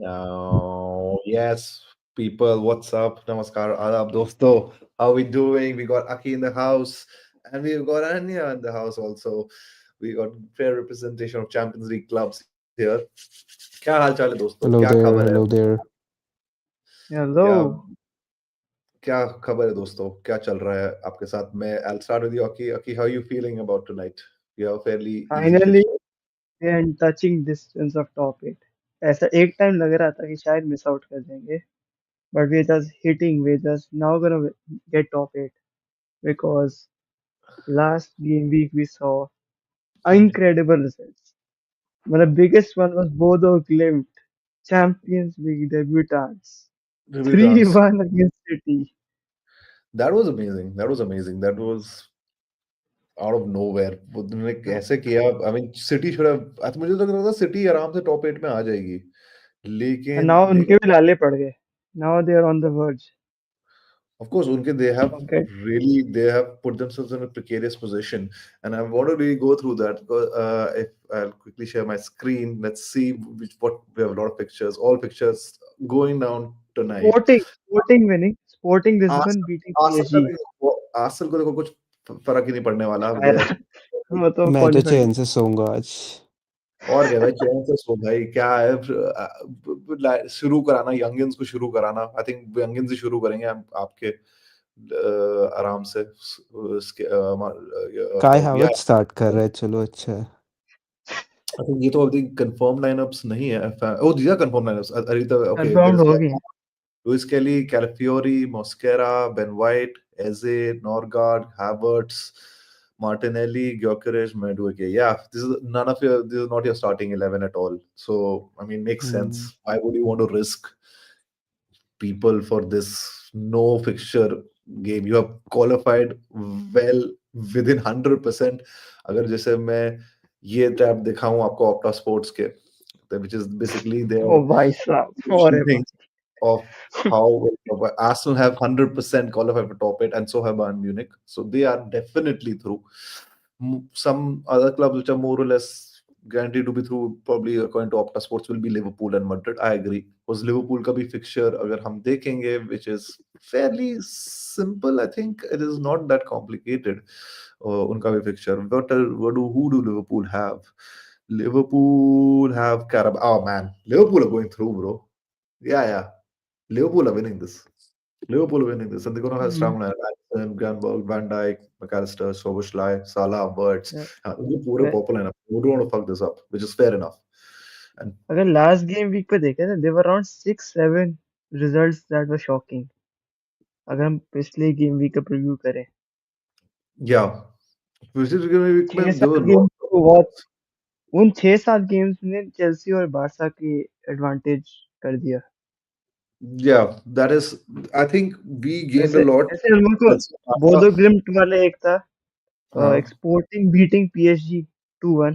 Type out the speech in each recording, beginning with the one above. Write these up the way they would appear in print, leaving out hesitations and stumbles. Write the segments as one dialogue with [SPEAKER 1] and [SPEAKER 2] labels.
[SPEAKER 1] Yes, people, what's up? Namaskar, adab, dosto. How we doing? We got Aki in the house, and we've got Anya in the house also. We got fair representation of Champions League clubs here. क्या हाल चाल है दोस्तों? क्या
[SPEAKER 2] Hello
[SPEAKER 1] खबर है?
[SPEAKER 2] there, hello there.
[SPEAKER 1] क्या
[SPEAKER 3] Hello.
[SPEAKER 1] क्या खबर है दोस्तों? क्या चल रहा है आपके साथ? मैं I'll start with you, Aki. Aki, how are you feeling about tonight? You have a fairly easy
[SPEAKER 3] Finally,
[SPEAKER 1] fixture.
[SPEAKER 3] we are in touching distance of top 8. ऐसा एक टाइम लग रहा था कि शायद मिस आउट कर देंगे, but we're just hitting. We're just now gonna get top 8 because last game week we saw incredible results. One of the biggest one was Bodo Glimt, Champions League debutants,
[SPEAKER 1] Rebutantes.
[SPEAKER 3] 3-1 against City.
[SPEAKER 1] That was amazing. That was amazing. That was out of nowhere उन्होंने
[SPEAKER 3] Uh,
[SPEAKER 1] कैसे किया I mean city should have मुझे लग रहा था city आराम से top 8 में आ जाएगी
[SPEAKER 3] and
[SPEAKER 1] लेकिन
[SPEAKER 3] now
[SPEAKER 1] दे
[SPEAKER 3] उनके भी लाले पड़ गए. Now they are on the verge
[SPEAKER 1] of course उनके they have
[SPEAKER 3] of get.
[SPEAKER 1] really they have put themselves in a precarious position and I want to really go through that because if I'll quickly share my screen let's see what we have a lot of pictures all pictures going down tonight
[SPEAKER 3] Sporting Lisbon beating
[SPEAKER 1] Arsenal का
[SPEAKER 3] PSG.
[SPEAKER 1] भी Arsenal को देखो कुछ फर्क ही नहीं पड़ने वाला दे
[SPEAKER 3] शायद
[SPEAKER 1] आर
[SPEAKER 3] वो तो
[SPEAKER 2] मैं तो
[SPEAKER 3] क्वालिफाइड
[SPEAKER 2] चैन
[SPEAKER 3] है.
[SPEAKER 2] से सोऊंगा आज।
[SPEAKER 1] और क्या भाई चैन से सो भाई क्या है शुरू कराना यंगिंस को शुरू कराना आई थिंक यंगिंस ही शुरू करेंगे हम आपके आराम से
[SPEAKER 2] काय
[SPEAKER 1] या
[SPEAKER 2] हावर्थ स्टार्ट कर रहा है, चलो अच्छा है।
[SPEAKER 1] आई थिंक ये तो अभी कंफर्म लाइनअप्स नहीं है ओ दीज आर कंफर्म लाइनअप्स अरे तो ओके देयर
[SPEAKER 3] कंफर्म्ड
[SPEAKER 1] इज
[SPEAKER 3] हो गए.
[SPEAKER 1] Luis Kelly, Calafiori, Mosquera, Ben White, Eze, Norgard, Havertz, Martinelli, Gyökeres, Madueke. Yeah, this is none of your. This is not your starting 11 at all. So I mean, makes sense.
[SPEAKER 2] Hmm,
[SPEAKER 1] Why would you want to risk people for this no fixture game? You have qualified well within 100%. अगर जैसे मैं ये tab दिखाऊं आपको ऑप्टा sports के, which is basically their
[SPEAKER 3] ओ भाई साहब, अरे
[SPEAKER 1] thing
[SPEAKER 3] भाई.
[SPEAKER 1] of how Arsenal have 100% qualified for top 8 and so have Bayern Munich. So they are definitely through. Some other clubs which are more or less guaranteed to be through, probably according to Opta Sports, will be Liverpool and Madrid. I agree. Because Liverpool का भी fixture अगर हम देखेंगे, which is fairly simple, I think it is not that complicated. उनका भी fixture. Who do Liverpool have? Liverpool have Carabao. Oh man, Liverpool are going through, bro. Yeah. Liverpool are winning this. Liverpool are winning this, and they're going to have strong line. Alisson, Granville, Van Dijk, McAllister, Soboslai, Salah, Wirtz. ये पूरे popular lineup. We don't want to fuck this up, which is fair enough. And
[SPEAKER 3] अगर last game week पे देखें ना, there were around 6-7 results that were shocking. अगर हम पिछले game week का प्रीव्यू करें,
[SPEAKER 1] yeah, which is going to be
[SPEAKER 3] 6-7
[SPEAKER 1] there were
[SPEAKER 3] game
[SPEAKER 1] lots of
[SPEAKER 3] को बहुत, उन 6-7 गेम्स ने चेल्सी और बारसा की एडवांटेज कर दिया.
[SPEAKER 1] yeah. That is, I think we gained a
[SPEAKER 3] जैसे
[SPEAKER 1] lot.
[SPEAKER 3] जैसे हम लोग को
[SPEAKER 1] That's
[SPEAKER 3] बोडो ग्लिम्ट वाले एक था,
[SPEAKER 1] uh,
[SPEAKER 3] exporting beating PSG 2-1,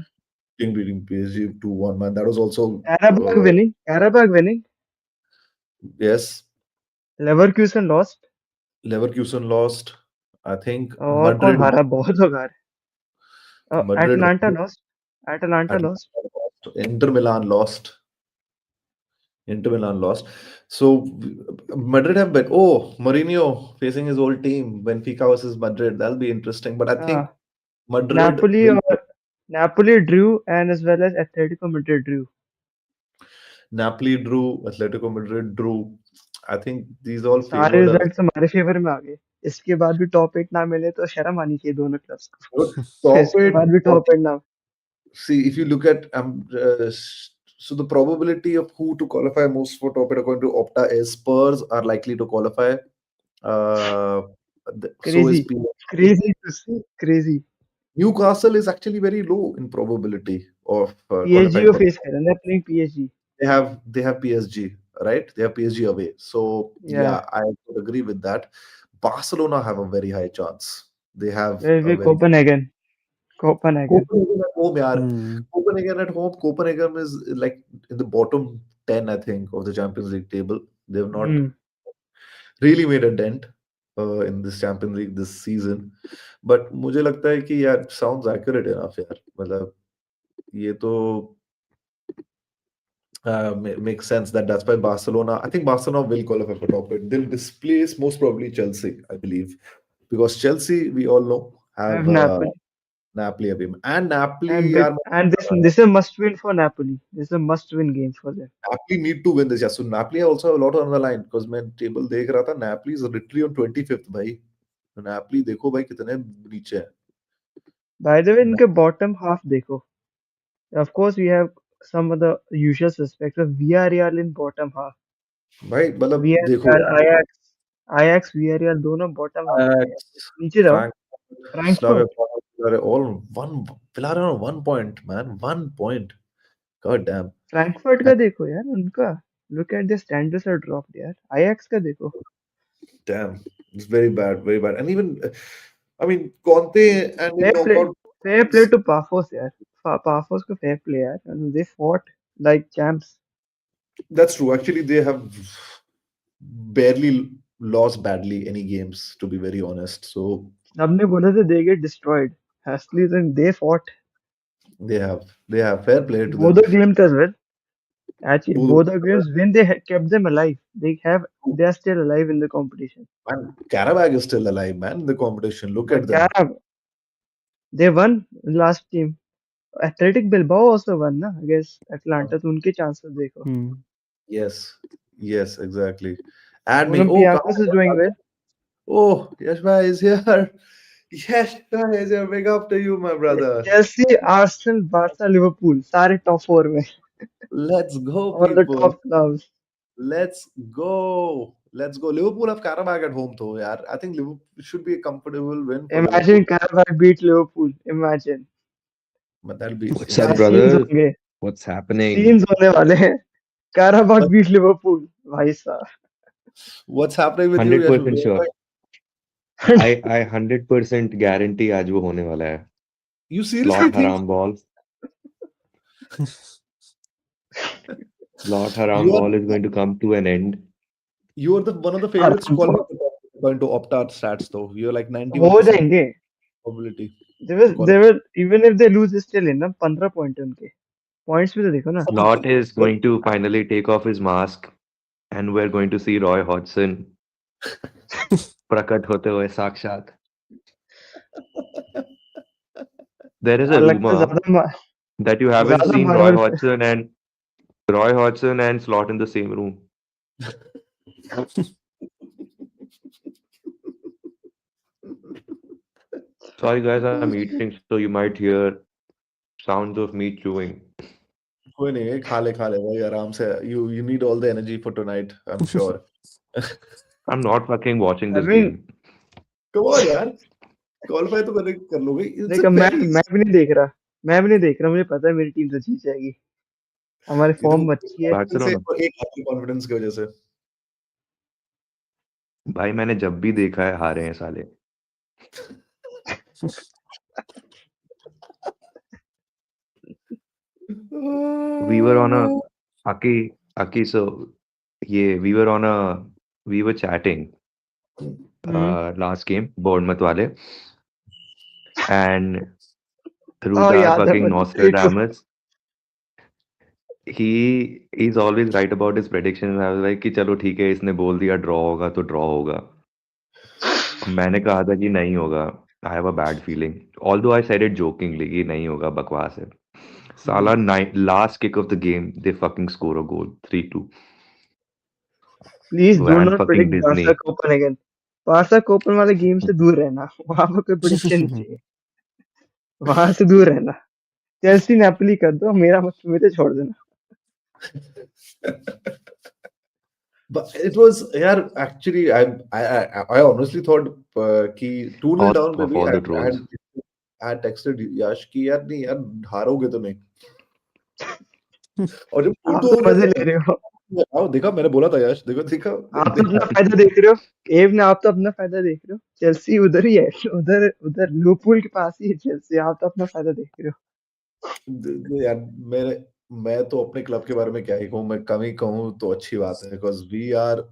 [SPEAKER 1] beating PSG 2-1. Man, that was also
[SPEAKER 3] Karabag winning,
[SPEAKER 1] yes.
[SPEAKER 3] Leverkusen lost.
[SPEAKER 1] Leverkusen lost. I think
[SPEAKER 3] और कौन
[SPEAKER 1] Madrid,
[SPEAKER 3] हारा? बहुत लोग हारे.
[SPEAKER 1] Madrid,
[SPEAKER 3] Atlanta lost. Atlanta
[SPEAKER 1] Atlanta
[SPEAKER 3] lost.
[SPEAKER 1] lost. Inter Milan lost. Inter Milan lost. So Madrid have bet. Oh, Mourinho facing his old team, Benfica versus Madrid. That'll be interesting. But I think Madrid
[SPEAKER 3] Napoli
[SPEAKER 1] will.
[SPEAKER 3] और Napoli drew and as well as Atletico Madrid drew.
[SPEAKER 1] Napoli drew, Atletico Madrid drew. I think these all
[SPEAKER 3] सारे
[SPEAKER 1] favored us.
[SPEAKER 3] Results हमारे favour में आ गए. इसके बाद भी top 8 ना मिले तो शर्म आनी चाहिए दोनों क्लब्स
[SPEAKER 1] But
[SPEAKER 3] को.
[SPEAKER 1] top
[SPEAKER 3] इसके
[SPEAKER 1] eight.
[SPEAKER 3] बाद भी टॉप 8 ना.
[SPEAKER 1] See, if you look at so the probability of who to qualify most for top eight according to Opta is Spurs are likely to qualify. Uh, so is
[SPEAKER 3] crazy,
[SPEAKER 1] PSG.
[SPEAKER 3] Crazy to see, crazy.
[SPEAKER 1] Newcastle is actually very low in probability of
[SPEAKER 3] PSG
[SPEAKER 1] qualifying
[SPEAKER 3] को
[SPEAKER 1] for.
[SPEAKER 3] Face करें ना, playing PSG.
[SPEAKER 1] They have PSG, right? They have PSG away. So
[SPEAKER 3] या
[SPEAKER 1] yeah, I would agree with that. Barcelona have a very high chance. They have
[SPEAKER 3] फिर
[SPEAKER 1] a
[SPEAKER 3] भी
[SPEAKER 1] very
[SPEAKER 3] Copenhagen.
[SPEAKER 1] Copenhagen at home, yaar.
[SPEAKER 2] Hmm,
[SPEAKER 1] Copenhagen at home. Copenhagen is like in the bottom 10, I think, of the Champions League table. They've not
[SPEAKER 3] hmm.
[SPEAKER 1] really made a dent in this Champions League this season. But मुझे लगता है कि यार sounds accurate enough यार. मतलब ये तो Makes sense that's why Barcelona. I think Barcelona will qualify for top eight. They'll displace most probably Chelsea, I believe, because Chelsea we all know
[SPEAKER 3] I
[SPEAKER 1] have
[SPEAKER 3] have Napoli,
[SPEAKER 1] Napoli abhi mein. And
[SPEAKER 3] and
[SPEAKER 1] Napoli
[SPEAKER 3] big,
[SPEAKER 1] are
[SPEAKER 3] and this is a must win for Napoli. This is a must win game for them.
[SPEAKER 1] Napoli need to win this. Yeah, so Napoli also have a lot on the line because मैं table देख रहा था. Napoli is literally on 25th भाई. Napoli देखो भाई कितने नीचे है.
[SPEAKER 3] By the way, इनके bottom half देखो. Of course, we have some of the usual suspects. Of Villarreal in bottom half.
[SPEAKER 1] भाई मतलब देखो
[SPEAKER 3] Villarreal, Ajax, Villarreal दोनों bottom half में है. नीचे जाओ.
[SPEAKER 1] Frankfurt, Slavia
[SPEAKER 3] Frankfurt.
[SPEAKER 1] Prague, are all on one. Villarreal on 1 point, man. 1 point. God damn.
[SPEAKER 3] Frankfurt का देखो यार उनका. Look at the standards are dropped यार. Ajax का देखो.
[SPEAKER 1] Damn. It's very bad, very bad. And even, I mean, Conte and in
[SPEAKER 3] Fair play,
[SPEAKER 1] knockout.
[SPEAKER 3] fair play to Pafos यार. Pafos को fair play यार. And they fought like champs.
[SPEAKER 1] That's true. Actually, they have barely lost badly any games, to be very honest. So
[SPEAKER 3] सबने बोला था they get destroyed. Asli then they fought.
[SPEAKER 1] they have fair play to
[SPEAKER 3] Both
[SPEAKER 1] them.
[SPEAKER 3] the games as well. Actually,
[SPEAKER 1] Both
[SPEAKER 3] both the games when they kept them alive. They are still alive in the competition.
[SPEAKER 1] man, Karabag is still alive, man, in the competition. Look at
[SPEAKER 3] But
[SPEAKER 1] them.
[SPEAKER 3] क्या they won last team. Athletic Bilbao also won ना against Atlanta. तो उनके chances देखो.
[SPEAKER 1] Yes, yes, exactly. Add me. Oh,
[SPEAKER 3] Olympiacos is doing well.
[SPEAKER 1] oh, Yashbhai is here. Yashbhai is here. Big up to you, my brother.
[SPEAKER 3] Chelsea, Arsenal, Barca, Liverpool सारे top 4 में.
[SPEAKER 1] Let's go,
[SPEAKER 3] All the
[SPEAKER 1] people.
[SPEAKER 3] top clubs.
[SPEAKER 1] Let's go. Let's go. Liverpool have Karabag at home, though. Yeah, I think Liverpool should be a comfortable win for Liverpool.
[SPEAKER 3] Imagine Carabao beat Liverpool. Imagine.
[SPEAKER 1] But that'll be
[SPEAKER 2] What's
[SPEAKER 3] क्या
[SPEAKER 2] up,
[SPEAKER 1] insane.
[SPEAKER 3] scenes
[SPEAKER 2] brother?
[SPEAKER 3] होंगे.
[SPEAKER 2] What's happening?
[SPEAKER 3] Scenes होने वाले हैं. Carabao beat Liverpool. भाई साहब.
[SPEAKER 1] What's happening with you,
[SPEAKER 2] 100%
[SPEAKER 1] Yashbhai?
[SPEAKER 2] sure. I 100% guarantee आज वो होने वाला है.
[SPEAKER 1] You seriously
[SPEAKER 2] Slot
[SPEAKER 1] think
[SPEAKER 2] haram ball. Slot haram
[SPEAKER 1] you are
[SPEAKER 2] ball is going to come to an end.
[SPEAKER 1] you are the one of the favorites to qualify going to opt out stats, though? You're like
[SPEAKER 3] हो
[SPEAKER 1] 91%
[SPEAKER 3] जाएंगे.
[SPEAKER 1] probability
[SPEAKER 3] They
[SPEAKER 1] to
[SPEAKER 3] will,
[SPEAKER 1] qualify.
[SPEAKER 3] they will, even if they lose still in ना 15 point है उनके. Points भी तो देखो ना.
[SPEAKER 2] Slot is going to finally take off his mask and we're going to see Roy Hodgson प्रकट होते हुए साक्षात. There is a
[SPEAKER 3] लगता है
[SPEAKER 2] rumor that you haven't
[SPEAKER 3] ज्यादा
[SPEAKER 2] seen
[SPEAKER 3] Marvel
[SPEAKER 2] Roy Hodgson and Slot in the same room. Sorry guys, I'm eating, so you might hear sounds of me chewing.
[SPEAKER 1] कोई नहीं खा ले भाई आराम से. You need all the energy for tonight, I'm sure.
[SPEAKER 2] I'm not fucking watching
[SPEAKER 3] I
[SPEAKER 2] this
[SPEAKER 3] mean,
[SPEAKER 2] game.
[SPEAKER 1] Come on यार. Qualify तो कर लोगे. It's
[SPEAKER 3] देखो
[SPEAKER 1] a
[SPEAKER 3] मैं
[SPEAKER 1] very
[SPEAKER 3] मैं भी नहीं देख रहा. मैं भी नहीं देख रहा. मुझे पता है मेरी टीम तो जीत जाएगी. हमारी
[SPEAKER 1] ये तो
[SPEAKER 3] फॉर्म अच्छी है.
[SPEAKER 1] से
[SPEAKER 2] Barcelona.
[SPEAKER 1] और एक आपकी कॉन्फिडेंस की वजह से.
[SPEAKER 2] भाई मैंने जब भी देखा है हारे हैं साले. We were on a Aki, so yeah, we were chatting last game, Bournemouth wale, and
[SPEAKER 3] हाँ
[SPEAKER 2] Rudar
[SPEAKER 3] याद है
[SPEAKER 2] fucking
[SPEAKER 3] मुझे 3-2.
[SPEAKER 2] Nostradamus, he's always right about his predictions. I was like कि चलो ठीक है, इसने बोल दिया draw होगा तो draw होगा. मैंने कहा था कि नहीं होगा. I have a bad feeling. Although I said it jokingly कि नहीं होगा, बकवास है. Salah last kick of the game, they fucking score a goal, 3-2.
[SPEAKER 3] Please do
[SPEAKER 2] And
[SPEAKER 3] not
[SPEAKER 2] fucking
[SPEAKER 3] predict Barca
[SPEAKER 2] Disney.
[SPEAKER 3] Copen again. Barca Copen वाले game से दूर रहना. वहां पर कोई प्रेडिक्शन नहीं चाहिए. वहां से दूर रहना. चेल्सी नेपोली कर दो. मुझे छोड़ देना.
[SPEAKER 1] But it was yeah. Actually, I honestly thought कि 2-0
[SPEAKER 2] All
[SPEAKER 1] down पे
[SPEAKER 2] of
[SPEAKER 1] भी
[SPEAKER 2] all the
[SPEAKER 1] I
[SPEAKER 2] trolls.
[SPEAKER 1] had texted Yash कि यार नहीं यार हारोगे तो नहीं. और जब
[SPEAKER 3] आप
[SPEAKER 1] 2-2
[SPEAKER 3] तो
[SPEAKER 1] हो गया
[SPEAKER 3] मजे
[SPEAKER 1] तो
[SPEAKER 3] ले रहे हो.
[SPEAKER 1] आओ देखा मैंने बोला था याश. देखा
[SPEAKER 3] आप तो अपना फायदा देख रहे हो. एव ने आप तो अपना फायदा देख रहे हो. चेल्सी उधर ही है. उधर उधर लिवरपूल के पास ही है चेल्सी. आप तो अपना फायदा देख रहे हो.
[SPEAKER 1] यार मैं तो अपने क्लब के बारे में क्या ही कहूँ. मैं कम ही कहूँ तो अच्छी बात है because we are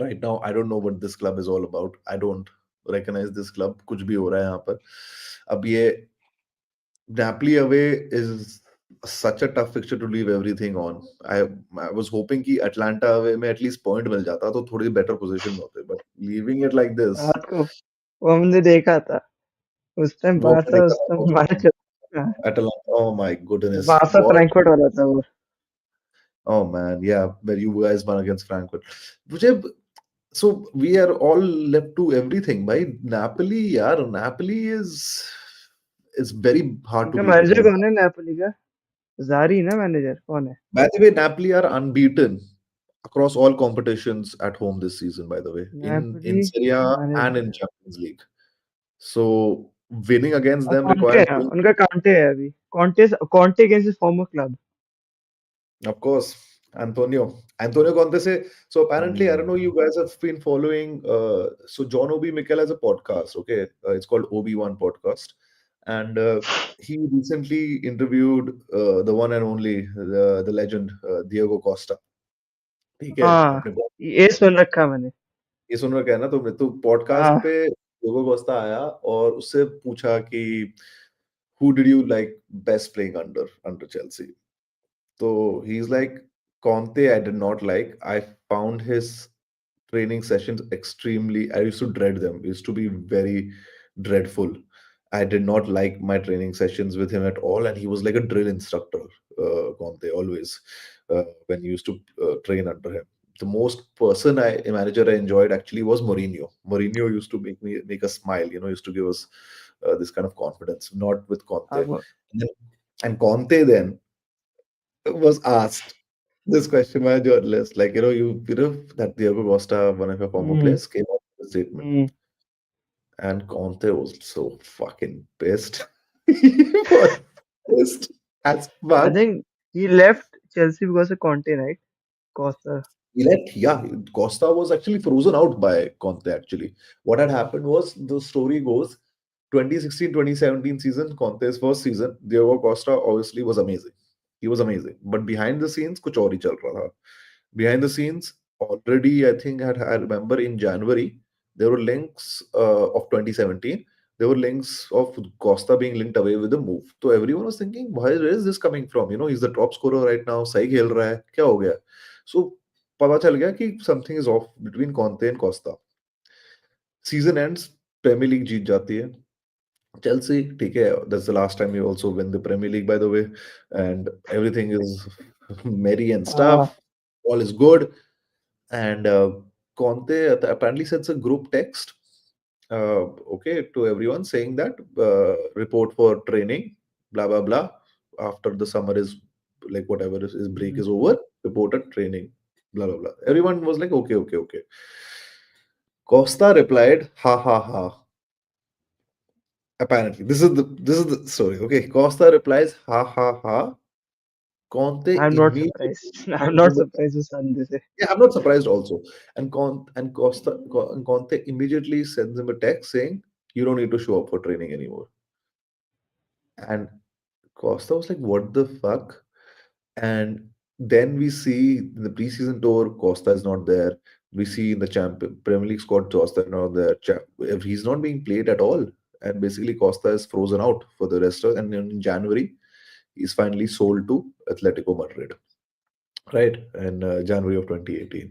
[SPEAKER 1] right now. I don't know what this club is all about. I don't recognize this club. कुछ भी हो रहा है यहाँ पर. अब ये Napoli away is such a tough fixture to leave everything on. I was hoping कि Atlanta away में at least point मिल जाता तो थोड़ी better position में होते, but leaving it like this,
[SPEAKER 3] रात को वो हमने देखा था उस टाइम
[SPEAKER 1] वो मैंने
[SPEAKER 3] बारसा
[SPEAKER 1] देखा
[SPEAKER 3] उस
[SPEAKER 1] था
[SPEAKER 3] टाइम
[SPEAKER 1] उस
[SPEAKER 3] हमारा
[SPEAKER 1] time,
[SPEAKER 3] चल हाँ,
[SPEAKER 1] Atlanta, oh my goodness,
[SPEAKER 3] Barça
[SPEAKER 1] what?
[SPEAKER 3] Frankfurt वाला था वो
[SPEAKER 1] Oh man, yeah, where you guys won against Frankfurt. मुझे so we are all left to everything. भाई Napoli यार, Napoli is very hard to
[SPEAKER 3] उनका
[SPEAKER 1] beat.
[SPEAKER 3] मैनेजर कौन है Napoli का जारी ना मैनेजर कौन है
[SPEAKER 1] By the way, Napoli are unbeaten across all competitions at home this season. By the way, in
[SPEAKER 3] Napoli
[SPEAKER 1] Serie A and in
[SPEAKER 3] manager
[SPEAKER 1] Champions League. So winning against
[SPEAKER 3] और
[SPEAKER 1] them
[SPEAKER 3] Conte
[SPEAKER 1] requires,
[SPEAKER 3] है उनका Conte है अभी Conte Conte against his former club
[SPEAKER 1] of course, Antonio Conte say. So apparently, I don't know. You
[SPEAKER 2] Hmm.
[SPEAKER 1] guys have been following. So John Obi Mikel has a podcast. Okay, it's called Obi-Wan Podcast, and he recently interviewed the one and only the legend Diego Costa. ठीक है
[SPEAKER 3] हाँ
[SPEAKER 1] अपने
[SPEAKER 3] ये सुन रखा मैंने
[SPEAKER 1] ये सुन रखा है ना तुमने तो पॉडकास्ट
[SPEAKER 3] हाँ
[SPEAKER 1] पे डियोगो कोस्टा आया और उससे पूछा कि who did you like best playing under under Chelsea तो he is like Conte I did not like. I found his training sessions extremely. I used to dread them. It used to be very dreadful. I did not like my training sessions with him at all, and he was like a drill instructor, Conte, always when he used to train under him. The most person I manager I enjoyed actually was Mourinho. Mourinho used to make us smile. You know, used to give us this kind of confidence. Not with Conte.
[SPEAKER 3] अब
[SPEAKER 1] And Conte then was asked this question by a journalist, like, that Diego Costa, one of your former
[SPEAKER 3] hmm
[SPEAKER 1] players, came up with a statement.
[SPEAKER 3] Hmm
[SPEAKER 1] And Conte was so fucking pissed. He was pissed as
[SPEAKER 3] I
[SPEAKER 1] fuck.
[SPEAKER 3] Think he left Chelsea because of Conte right Costa
[SPEAKER 1] Yeah, Costa was actually frozen out by Conte, actually. What had happened was, the story goes, 2016-2017 season, Conte's first season, Diego Costa obviously was amazing. He was amazing. But behind the scenes, कुछ और ही चल रहा था. Behind the scenes, already, I think, I remember in January, there were links of 2017. There were links of Costa being linked away with the move. So everyone was thinking, where is this coming from? He's the top scorer right now. सही खेल रहा है. क्या हो गया? So पता चल गया कि something is off between Conte and Costa season ends Premier League जीत जाती है चेल्सी ठीक है that's the last time you also win the Premier League by the way and everything is merry and
[SPEAKER 3] हाँ
[SPEAKER 1] stuff all is good and Conte apparently sends a group text okay to everyone saying that report for training blah blah blah after the summer is like whatever is break is over report at training blah blah blah everyone was like okay okay okay Costa replied ha ha ha apparently this is the story okay Costa replies ha ha ha Conte
[SPEAKER 3] I am not
[SPEAKER 1] immediately
[SPEAKER 3] surprised I am not surprised उस अंदर से
[SPEAKER 1] yeah, I'm not surprised also. And Conte immediately sends him a text saying, "You don't need to show up for training anymore." And Costa was like, "What the fuck?" And then we see in the preseason tour, Costa is not there. We see in the Premier League squad, Costa is not there. If he's not being played at all, and basically Costa is frozen out for the rest of. And in January, he's finally sold to Atletico Madrid, right? In January of 2018.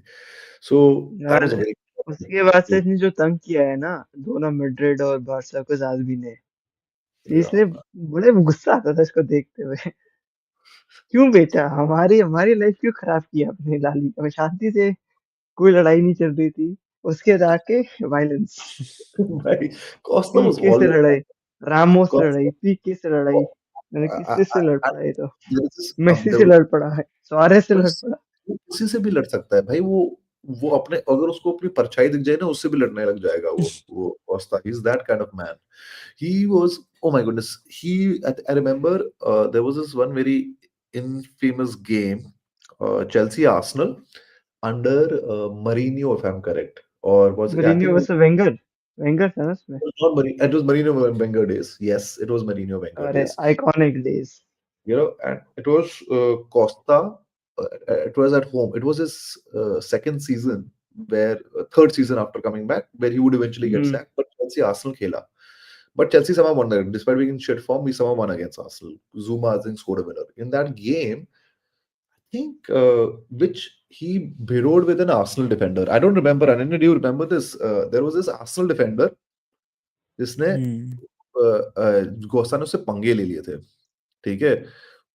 [SPEAKER 1] So that
[SPEAKER 3] यार
[SPEAKER 1] was a very
[SPEAKER 3] उसके बाद से इसने जो तंग किया है ना दोनों मैड्रिड और बार्सा को आदमी ने
[SPEAKER 1] yeah.
[SPEAKER 3] इसने बड़े गुस्सा आता था इसको देखते हुए क्यों बेचा हमारी हमारी लाइफ क्यों खराब किया अपने ला लीगा में शांति से कोई लड़ाई नहीं चल रही थी उसके बाद आके वायलेंस
[SPEAKER 1] Right. Costa was
[SPEAKER 3] पीके से
[SPEAKER 1] always
[SPEAKER 3] लड़ाई रामोस से
[SPEAKER 1] Costa.
[SPEAKER 3] लड़ाई पीके से लड़ाई मैंने किससे से लड़
[SPEAKER 1] I,
[SPEAKER 3] पड़ा है तो
[SPEAKER 1] there is this,
[SPEAKER 3] Messi
[SPEAKER 1] there
[SPEAKER 3] से
[SPEAKER 1] was,
[SPEAKER 3] लड़ पड़ा है सुआरेस से
[SPEAKER 1] भाई
[SPEAKER 3] लड़ पड़ा
[SPEAKER 1] वो किसी से भी लड़ सकता है भाई वो अपने अगर उसको अपनी परछाई दिख जाए ना उससे भी लड़ने लग जाएगा वो Costa. He's that kind of man. He was, oh my goodness, I remember there was this one very infamous game, Chelsea Arsenal under Mourinho, if I'm correct, or was it? I
[SPEAKER 3] मourinho
[SPEAKER 1] think
[SPEAKER 3] versus Wenger Wenger था ना उसमें
[SPEAKER 1] it was not Mourinho. It was Mourinho Wenger days. Yes, it was Mourinho Wenger
[SPEAKER 3] अरे
[SPEAKER 1] days.
[SPEAKER 3] Iconic days
[SPEAKER 1] And it was Costa. It was at home. It was his second season, where third season after coming back, where he would eventually get
[SPEAKER 3] hmm
[SPEAKER 1] sacked. But Chelsea Arsenal खेला. But Chelsea somehow won that. Despite being in shit form, we somehow won against Arsenal. Zuma, I think, scored a winner. In that game, I think, which he burrowed with an Arsenal defender. I don't remember. Ananya, do you remember this? There was this Arsenal defender जिसने
[SPEAKER 4] हम्म
[SPEAKER 1] गोस्ता ने उससे पंगे ले लिए थे, ठीक है,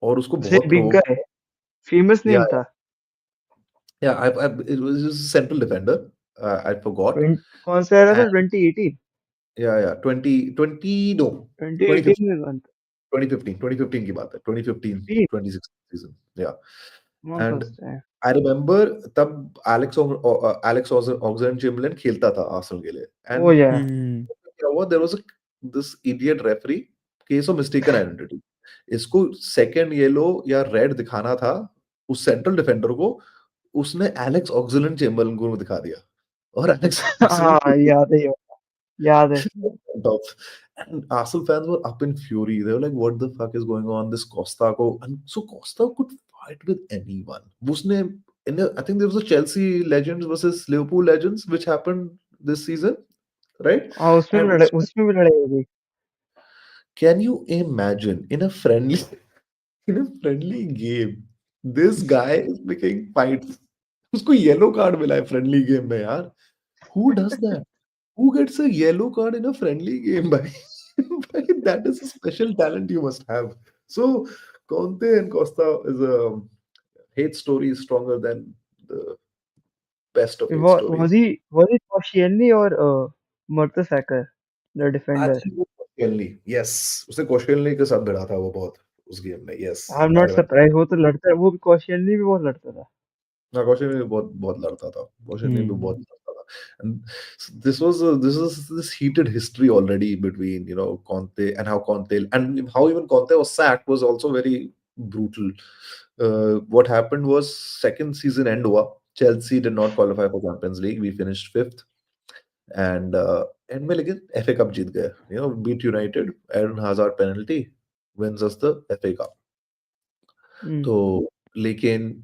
[SPEAKER 1] और उसको
[SPEAKER 3] से
[SPEAKER 1] बहुत
[SPEAKER 3] बिग
[SPEAKER 1] प्रो
[SPEAKER 3] गाय फेमस
[SPEAKER 1] या
[SPEAKER 3] नेम था
[SPEAKER 1] it was a central defender. I forgot.
[SPEAKER 3] कौन सा era था
[SPEAKER 1] And
[SPEAKER 3] 2018
[SPEAKER 1] yeah, 2020 no 2015
[SPEAKER 3] 2018 में कौन था
[SPEAKER 1] 2015 की बात है 2015
[SPEAKER 3] 15
[SPEAKER 1] 2016 season yeah.
[SPEAKER 3] कौन था
[SPEAKER 1] And
[SPEAKER 3] उस टाइम
[SPEAKER 1] I remember तब Alex Oxlade-Chamberlain खेलता था आर्सेनल के लिए
[SPEAKER 3] ओ
[SPEAKER 1] and
[SPEAKER 3] या
[SPEAKER 4] हम्म
[SPEAKER 1] क्या हुआ there was this idiot referee case of mistaken identity. इसको सेकंड येलो या रेड दिखाना था उस सेंट्रल डिफेंडर को, उसने एलेक्स ऑक्सलैंड चेम्बरलेन को दिखा दिया और एलेक्स
[SPEAKER 3] हाँ याद है
[SPEAKER 1] went off. And Arsenal fans were up in fury. They were like, "What the fuck is going on?" This Costa ko, and so Costa could fight with anyone. Usne, I think there was a Chelsea Legends versus Liverpool Legends which happened this season, right?
[SPEAKER 3] हाँ
[SPEAKER 1] And
[SPEAKER 3] उसमें भी लड़ाई हो गई
[SPEAKER 1] can you imagine in a friendly game, this guy is picking fights. उसको yellow card मिला है friendly game में यार. Who does that? Who gets a yellow card in a friendly game? Bhai? Bhai, that is a special talent you must have. So Conte and Costa is a hate story is stronger than the best of hate stories.
[SPEAKER 3] was he Koscielny or Mertesacker the
[SPEAKER 1] I
[SPEAKER 3] defender
[SPEAKER 1] think वो Koscielny, yes, उसने Koscielny के साथ भिड़ा था वो बहुत उस game में. Yes,
[SPEAKER 3] I'm
[SPEAKER 1] I
[SPEAKER 3] not
[SPEAKER 1] remember.
[SPEAKER 3] surprised वो तो लड़ता है वो Koscielny भी बहुत लड़ता था
[SPEAKER 1] हाँ, Koscielny भी बहुत बहुत लड़ता था. Koscielny भी बहुत
[SPEAKER 4] हम्म
[SPEAKER 1] लड़ता था. And this was this heated history already between Conte and how Conte and how even Conte was sacked was also very brutal. What happened was second season end हुआ. Chelsea did not qualify for Champions League. We finished fifth. And end में लेकिन FA Cup जीत गए. Beat United. Aaron Hazard penalty wins us the FA Cup.
[SPEAKER 3] हम्म
[SPEAKER 1] तो लेकिन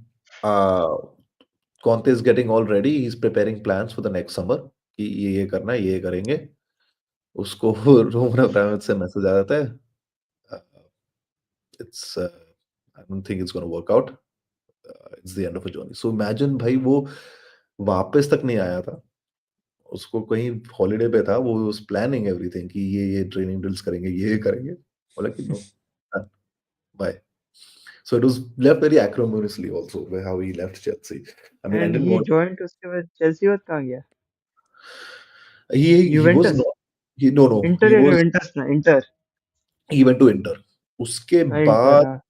[SPEAKER 1] Conte is getting all ready. He's preparing plans for the next summer कि ये करना है, ये करेंगे. उसको रोमन अब्रामोविच से मैसेज आ जाता है. It's I don't think it's going to work out. It's the end of a journey. So imagine भाई वो वापस तक नहीं आया था. उसको कहीं हॉलिडे पे था. वो was planning everything कि ये ट्रेनिंग ड्रिल्स करेंगे, ये करेंगे. बोला कि no, bye. So it was left very acrimoniously also by how he left Chelsea. I mean, I
[SPEAKER 3] and
[SPEAKER 1] didn't
[SPEAKER 3] he
[SPEAKER 1] want.
[SPEAKER 3] joined उसके बाद चेल्सी बाद कहाँ गया
[SPEAKER 1] He was
[SPEAKER 3] Juventus
[SPEAKER 1] not. No,
[SPEAKER 3] inter या यूवेंटस ना inter
[SPEAKER 1] he went to Inter. उसके
[SPEAKER 3] inter
[SPEAKER 1] बाद
[SPEAKER 3] हाँ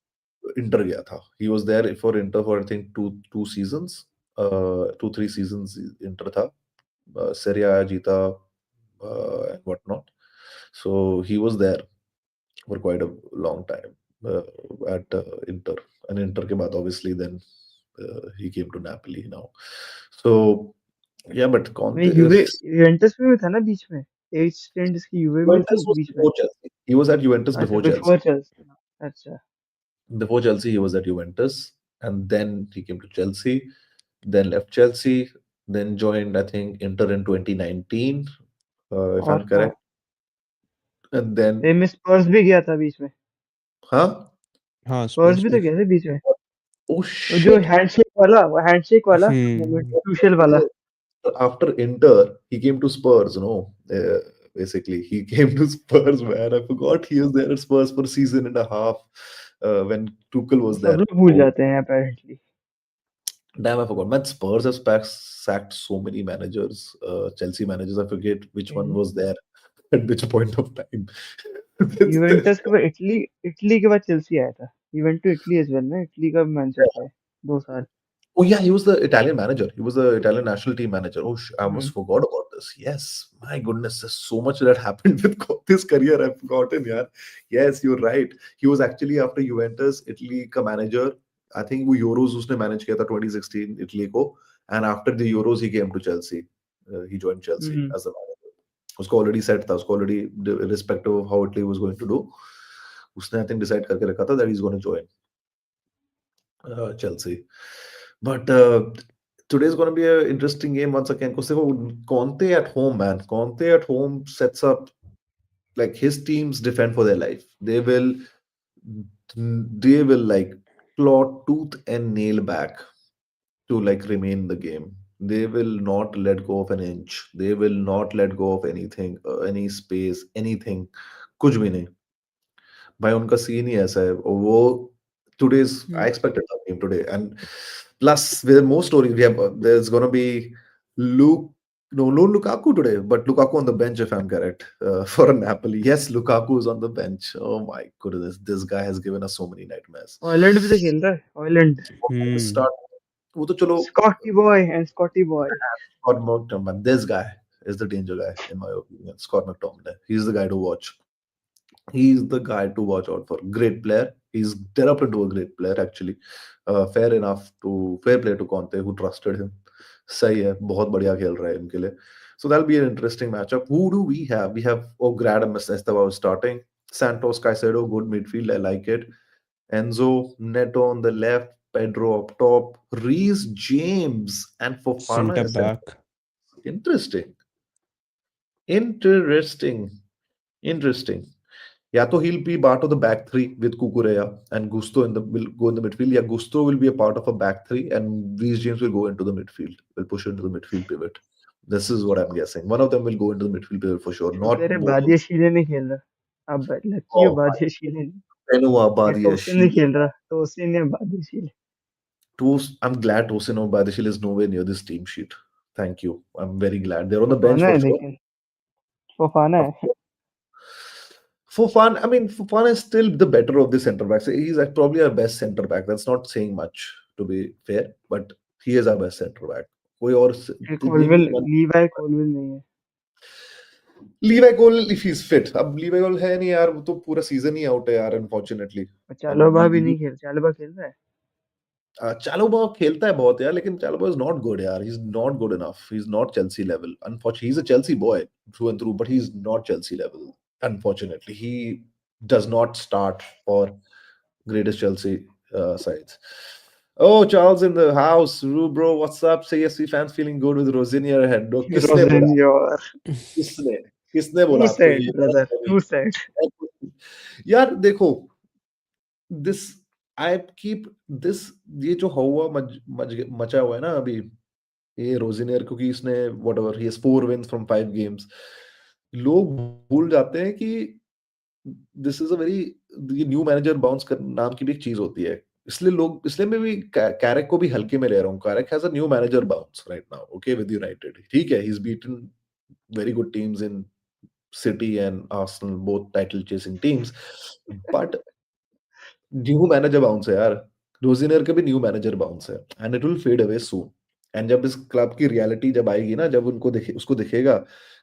[SPEAKER 1] इंटर गया था. He was there for Inter for I think two seasons, 2-3 seasons inter था. Serie A जीता and whatnot. So he was there for quite a long time at Inter. And Inter के बाद obviously then he came to Napoli now. So yeah, but
[SPEAKER 3] मैं
[SPEAKER 1] Conte
[SPEAKER 3] Juventus में भी था ना बीच में एक स्टेंट इसकी यूवे में भी थी
[SPEAKER 1] Juventus was
[SPEAKER 3] बीच में
[SPEAKER 1] before Chelsea. He was at Juventus
[SPEAKER 3] अच्छा
[SPEAKER 1] before Chelsea.
[SPEAKER 3] बिफोर चेल्सी अच्छा
[SPEAKER 1] Before Chelsea, he was at Juventus, and then he came to Chelsea, then left Chelsea, then joined, I think, Inter in 2019, if
[SPEAKER 3] और
[SPEAKER 1] I'm
[SPEAKER 3] कहाँ
[SPEAKER 1] correct. And then,
[SPEAKER 3] में स्पर्स भी गया था बीच में
[SPEAKER 1] huh?
[SPEAKER 4] हाँ
[SPEAKER 3] स्पर्स
[SPEAKER 4] स्पर्स
[SPEAKER 3] भी
[SPEAKER 4] भी
[SPEAKER 3] तो गया था बीच में
[SPEAKER 1] Oh
[SPEAKER 3] वो जो
[SPEAKER 1] shit!
[SPEAKER 3] हैंडशेक वाला मोमेंट
[SPEAKER 4] हम्म
[SPEAKER 3] टूशेल वाला
[SPEAKER 1] After Inter, he came to Spurs, no? Basically, he came to Spurs, man. I forgot he was there at Spurs for a season and a half when Tuchel was
[SPEAKER 3] सब
[SPEAKER 1] there.
[SPEAKER 3] लोग भूल
[SPEAKER 1] Oh,
[SPEAKER 3] जाते हैं apparently
[SPEAKER 1] damn, I forgot. Man, Spurs has sacked so many managers, Chelsea managers. I forget which one was there at which point of time.
[SPEAKER 3] Juventus के बाद Italy के बाद Chelsea आया था he went to Italy as well ना Italy का manager था 2 साल
[SPEAKER 1] Oh yeah, he was the Italian manager. He was the Italian national team manager. Oh, I almost
[SPEAKER 3] hmm
[SPEAKER 1] forgot about this. Yes, my goodness, there's so much that happened with this career. I've forgotten. Yeah, yes, you're right. He was actually after Juventus, Italy का manager. I think वो Euros उसने manage किया था 2016 Italy को. And after the Euros, he came to Chelsea. He joined Chelsea
[SPEAKER 3] hmm
[SPEAKER 1] as the manager. उसको already set था. उसको already irrespective of how Italy was going to do. उसने I think decide करके रखा था that he's going to join Chelsea. But today's going to be an interesting game once again. Because Conte at home, man. Conte at home sets up like his teams defend for their life. They will like claw tooth and nail back to like remain in the game. They will not let go of an inch. They will not let go of anything, any space, anything. कुछ भी नहीं भाई उनका scene ही ऐसा है और वो today's I
[SPEAKER 3] Hmm.
[SPEAKER 1] expected that game today and plus with more stories we have there's gonna be Luke no Lukaku today but Lukaku on the bench if I'm correct for Napoli yes Lukaku is on the bench oh my goodness this guy has given us so many nightmares
[SPEAKER 3] island भी तो खेल रहा है island
[SPEAKER 2] हम्म
[SPEAKER 1] start वो तो चलो
[SPEAKER 3] Scotty boy and Scotty boy
[SPEAKER 1] Scott McTominay this guy is the danger guy in my opinion Scott McTominay he's the guy to watch. He's the guy to watch out for. Great player. He's developed into a great player actually. Fair enough to fair play to Conte who trusted him. सही है बहुत बढ़िया खेल रहा है इनके लिए. So that'll be an interesting matchup. Who do we have? We have Grad and Estevao starting. Santos Caicedo, good midfield. I like it. Enzo Neto on the left. Pedro up top. Reece James and Fofana
[SPEAKER 4] Centre
[SPEAKER 1] as center.
[SPEAKER 4] back.
[SPEAKER 1] Interesting. Interesting. Interesting. Yeah, so he'll be part of the back three with Kukureya and Gusto will go in the midfield. Yeah, Gusto will be a part of a back three, and Reece James will go into the midfield. Will push into the midfield pivot. This is what I'm guessing. One of them will go into the midfield pivot for sure.
[SPEAKER 3] शुक्र
[SPEAKER 1] Not
[SPEAKER 3] है
[SPEAKER 1] both of them.
[SPEAKER 3] बादियाशीले नहीं खेल रहा अब lucky है
[SPEAKER 1] Oh my
[SPEAKER 3] बादियाशीले नहीं
[SPEAKER 1] Benoit
[SPEAKER 3] या टोसिन नहीं
[SPEAKER 1] Badiashile.
[SPEAKER 3] खेल रहा टोसिन या बादियाशीले
[SPEAKER 1] I'm glad Tosin or Badishil is nowhere near this team sheet. Thank you. I'm very glad. They're on the bench
[SPEAKER 3] फफाना
[SPEAKER 1] for
[SPEAKER 3] है
[SPEAKER 1] sure.
[SPEAKER 3] लेकिन फफाना
[SPEAKER 1] Of
[SPEAKER 3] है
[SPEAKER 1] Fofana, I mean, Fofana is still the better of the centre backs. He's probably our best centre back. That's not saying much, to be fair, but he is our best centre back. कोई और
[SPEAKER 3] कोलविल
[SPEAKER 1] नहीं मान
[SPEAKER 3] लीवाई कोलविल नहीं है
[SPEAKER 1] लीवाई कोल if he's fit. अब लीवाई कोल है नहीं यार वो तो पूरा सीजन ही आउट है यार अनफॉर्चुनेटली. अब
[SPEAKER 3] चालोबा भी नहीं खेल चालोबा खेल रहा है
[SPEAKER 1] चालोबा खेलता है बहुत यार लेकिन चालोबा is not good यार. He's not good enough. He's not Chelsea level. Unfortunately, he's a Chelsea boy through and through, but he's not Chelsea level. Unfortunately, he does not start for greatest Chelsea sides. Oh, Charles in the house. Bro, what's up? CSC fans feeling good with Rosinia ahead. No, किसने बोला?
[SPEAKER 3] रोजन your
[SPEAKER 1] किसने? किसने
[SPEAKER 3] who
[SPEAKER 1] बोला आपको
[SPEAKER 3] said
[SPEAKER 1] ये?
[SPEAKER 3] Brother who said
[SPEAKER 1] यार देखो this I keep this ये जो हुआ मचा हुआ है ना अभी ये रोजिनियर क्योंकि इसने whatever he has 4 wins from 5 games. लोग भूल जाते हैं कि दिस इज अ वेरी ये न्यू मैनेजर बाउंस कर नाम की भी एक चीज होती है इसलिए मैं भी कैरेक को भी हल्के में ले रहा हूँ Carrick has a new manager bounce right now okay with United ठीक है he is beaten very good teams in City and Arsenal both title chasing teams but new manager bounce है यार रोजिनर का भी न्यू मैनेजर बाउंस है and it will fade away soon and जब इस club की रियलिटी जब आएगी ना जब उसको दिखेगा